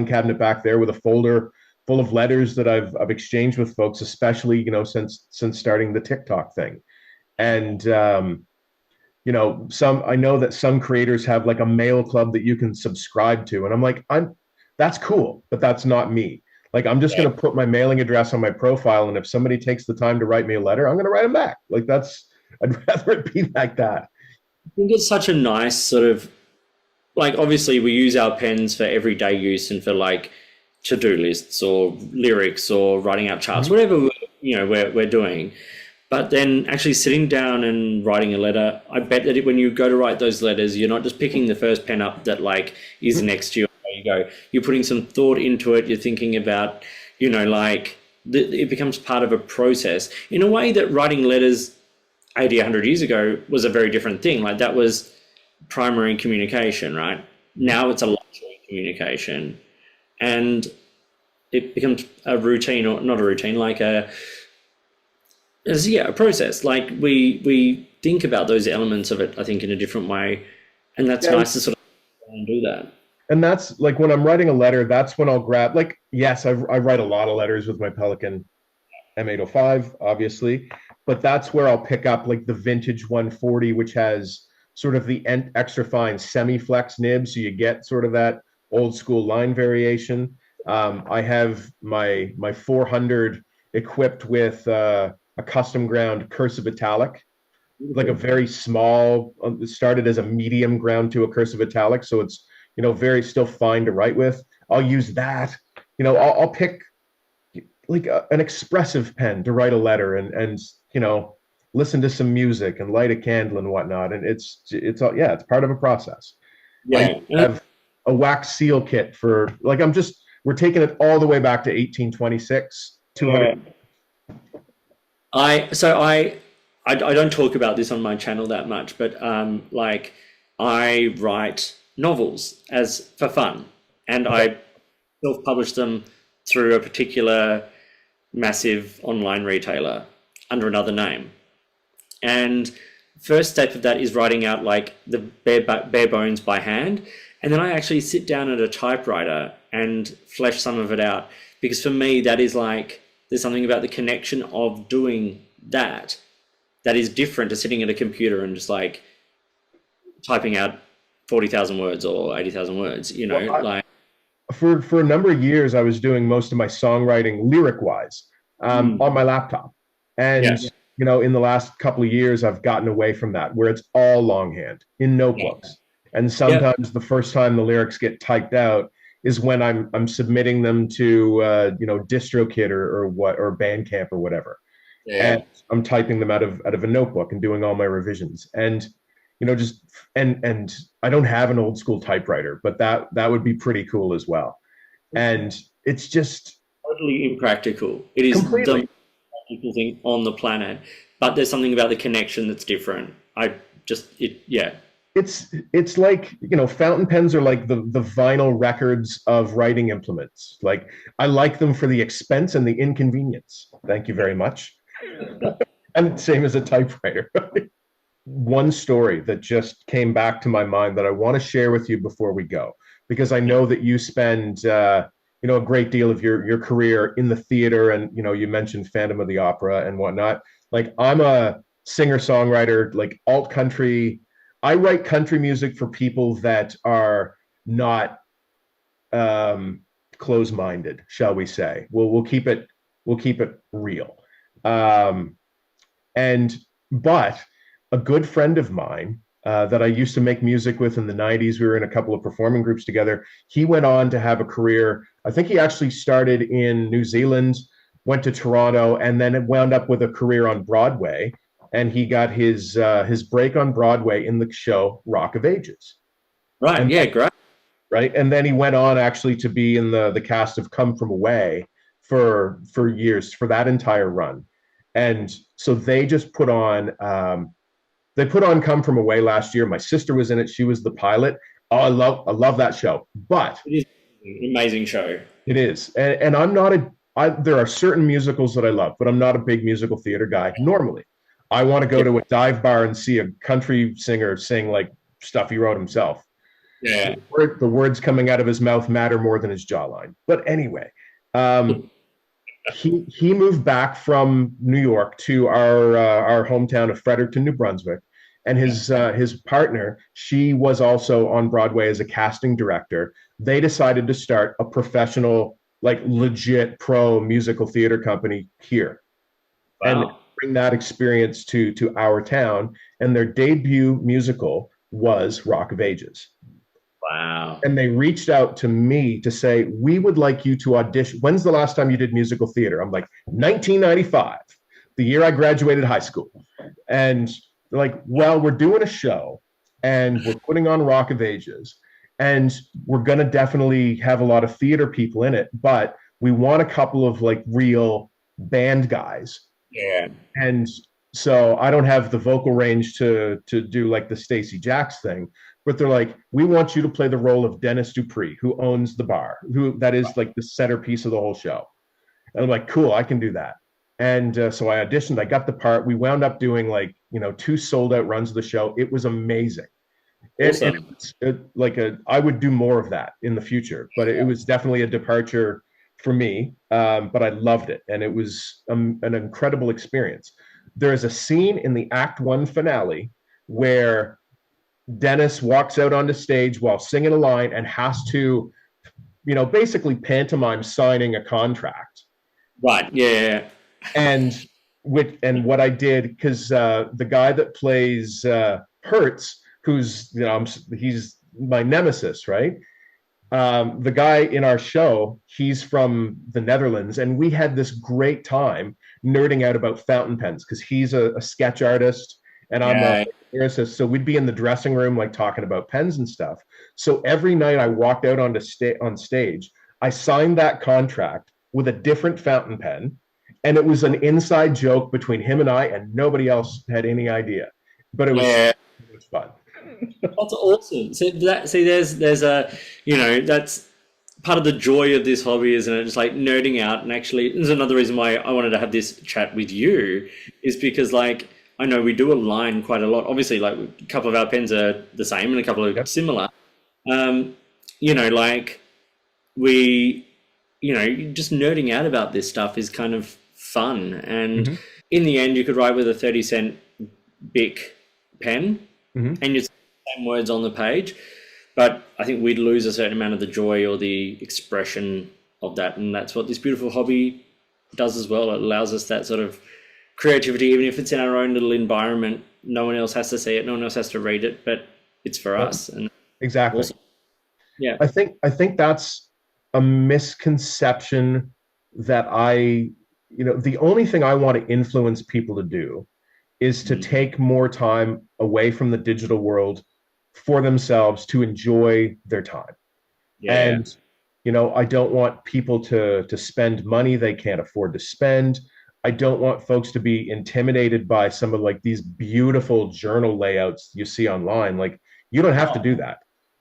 cabinet back there with a folder full of letters that I've exchanged with folks, especially, you know, since starting the TikTok thing. And you know, I know that some creators have like a mail club that you can subscribe to, and I'm like, that's cool, but that's not me. Like, I'm just going to put my mailing address on my profile, and if somebody takes the time to write me a letter, I'm going to write them back. Like, I'd rather it be like that. I think it's such a nice sort of, like, obviously we use our pens for everyday use and for like to-do lists or lyrics or writing out charts, whatever, you know, we're doing. But then actually sitting down and writing a letter, I bet that when you go to write those letters, you're not just picking the first pen up that like is next to you. You go, you're putting some thought into it. You're thinking about, you know, like it becomes part of a process in a way that writing letters 80, 100 years ago was a very different thing. Like, that was primary communication, right? Now it's a luxury communication, and it becomes a routine, or not a routine, like a process. Like, we think about those elements of it, I think, in a different way, and that's nice to sort of do that. And that's like, when I'm writing a letter, that's when I'll grab, like, yes, I write a lot of letters with my Pelican M805, obviously, but that's where I'll pick up like the vintage 140, which has sort of the extra fine semi-flex nib, so you get sort of that old school line variation. I have my 400 equipped with a custom ground cursive italic, like a very small, it started as a medium ground to a cursive italic, so it's, you know, very still fine to write with. I'll use that. You know, I'll pick like an expressive pen to write a letter, and you know, listen to some music and light a candle and whatnot. And it's part of a process. Yeah. I have a wax seal kit for, like, we're taking it all the way back to 1826, 200. I don't talk about this on my channel that much, but like, I write novels for fun, and I self-publish them through a particular massive online retailer under another name. And first step of that is writing out like the bare bones by hand, and then I actually sit down at a typewriter and flesh some of it out, because for me that is like, there's something about the connection of doing that is different to sitting at a computer and just like typing out 40,000 words or 80,000 words, you know. Well, for a number of years, I was doing most of my songwriting lyric-wise on my laptop. And, you know, in the last couple of years, I've gotten away from that, where it's all longhand in notebooks. And sometimes the first time the lyrics get typed out is when I'm submitting them to, you know, DistroKid or Bandcamp or whatever. And I'm typing them out of a notebook and doing all my revisions. And just and I don't have an old school typewriter, but that would be pretty cool as well. And it's just Totally impractical. It is the completely. most practical thing on the planet, but there's something about the connection that's different. Yeah. It's like, fountain pens are like the vinyl records of writing implements. Like, I like them for the expense and the inconvenience. Thank you very much. And same as a typewriter. One story that just came back to my mind that I want to share with you before we go, because I know that you spend a great deal of your career in the theater, and you mentioned Phantom of the Opera and whatnot. Like, I'm a singer songwriter, like alt country. I write country music for people that are not close minded, shall we say. We'll keep it real. Um, and but a good friend of mine that I used to make music with in the 90s, we were in a couple of performing groups together. He went on to have a career. I think he actually started in New Zealand, went to Toronto, and then it wound up with a career on Broadway. And he got his break on Broadway in the show Rock of Ages. Right. And Yeah. Great. right, and then he went on actually to be in the cast of Come From Away for years, for that entire run. And so they put on Come From Away last year. My sister was in it. She was the pilot. Oh, I love that show. But It is an amazing show. it is. And I'm not there are certain musicals that I love, but I'm not a big musical theater guy normally. I want to go to a dive bar and see a country singer sing like stuff he wrote himself. Yeah. The words coming out of his mouth matter more than his jawline. But anyway, he moved back from New York to our hometown of Fredericton, New Brunswick, and his partner, she was also on Broadway as a casting director. They decided to start a professional, like legit pro musical theater company here, and Wow. bring that experience to our town. And their debut musical was Rock of Ages. Wow. And they reached out to me to say, we would like you to audition. When's the last time you did musical theater? I'm like, 1995, the year I graduated high school. And they're like, well, we're doing a show and we're putting on Rock of Ages, and we're going to definitely have a lot of theater people in it, but we want a couple of like real band guys. Yeah. And so I don't have the vocal range to do like the Stacey Jacks thing, but they're like, we want you to play the role of Dennis Dupree, who owns the bar, who that is like the centerpiece of the whole show. And I'm like, cool, I can do that. And so I auditioned, I got the part. We wound up doing like, 2 sold out runs of the show. It was amazing. Awesome. I would do more of that in the future, but it was definitely a departure for me. But I loved it. And it was an incredible experience. There is a scene in the Act 1 finale where Dennis walks out onto stage while singing a line and has to, basically pantomime signing a contract. Right. Yeah. And what I did, because the guy that plays Hertz, who's he's my nemesis, right? The guy in our show, he's from the Netherlands, and we had this great time nerding out about fountain pens because he's a sketch artist and I'm a lyricist. So we'd be in the dressing room like talking about pens and stuff. So every night I walked out on stage, I signed that contract with a different fountain pen, and it was an inside joke between him and I, and nobody else had any idea. But it was fun. That's awesome. There's a, that's part of the joy of this hobby, isn't it? Just like nerding out. And actually, there's another reason why I wanted to have this chat with you, is because like, I know we do align quite a lot. Obviously, like a couple of our pens are the same and a couple of similar. Like we, just nerding out about this stuff is kind of fun. And in the end, you could write with a 30-cent Bic pen and you same words on the page, but I think we'd lose a certain amount of the joy or the expression of that, and that's what this beautiful hobby does as well. It allows us that sort of creativity, even if it's in our own little environment. No one else has to see it, no one else has to read it, but it's for us. And exactly. Awesome. Yeah, I think that's a misconception that the only thing I want to influence people to do is to take more time away from the digital world for themselves to enjoy their time. Yeah. And I don't want people to spend money they can't afford to spend. I don't want folks to be intimidated by some of like these beautiful journal layouts you see online. Like, you don't have to do that.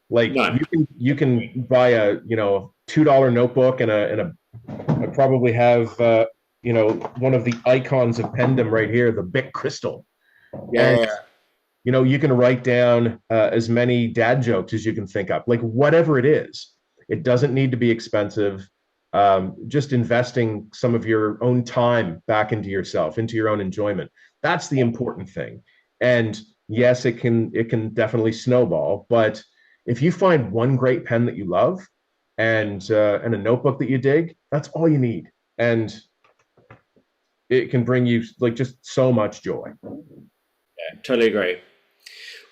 Like, No. you can buy a $2 notebook and I probably have one of the icons of pendom right here, the Bic Crystal. And Yeah. you can write down as many dad jokes as you can think up, like whatever it is. It doesn't need to be expensive. Just investing some of your own time back into yourself, into your own enjoyment. That's the important thing. And yes, it can definitely snowball, but if you find one great pen that you love and a notebook that you dig, that's all you need. And it can bring you like just so much joy. Yeah, totally agree.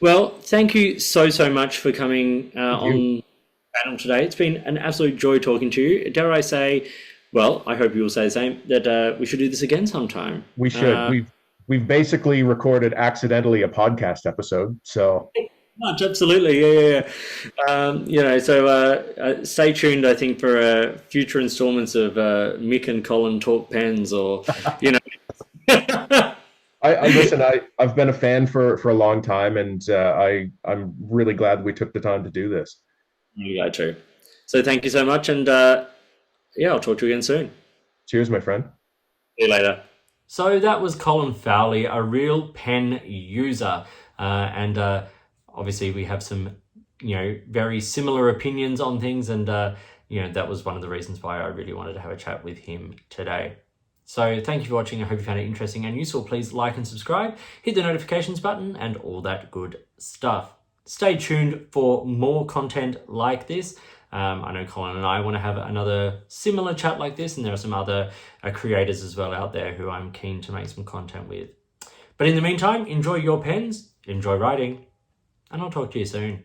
Well, thank you so much for coming on the panel today. It's been an absolute joy talking to you. Dare I say, well, I hope you will say the same, that we should do this again sometime. We should. We've basically recorded accidentally a podcast episode, so Much, absolutely, yeah. So stay tuned, I think, for future installments of Mick and Colin Talk Pens, or I listen. I've been a fan for a long time, and I'm really glad we took the time to do this. Yeah, too. So thank you so much, and I'll talk to you again soon. Cheers, my friend. See you later. So that was Colin Fowlie, a real pen user, and obviously we have some, very similar opinions on things, and that was one of the reasons why I really wanted to have a chat with him today. So thank you for watching. I hope you found it interesting and useful. Please like and subscribe, hit the notifications button, and all that good stuff. Stay tuned for more content like this. I know Colin and I want to have another similar chat like this, and there are some other creators as well out there who I'm keen to make some content with. But in the meantime, enjoy your pens, enjoy writing, and I'll talk to you soon.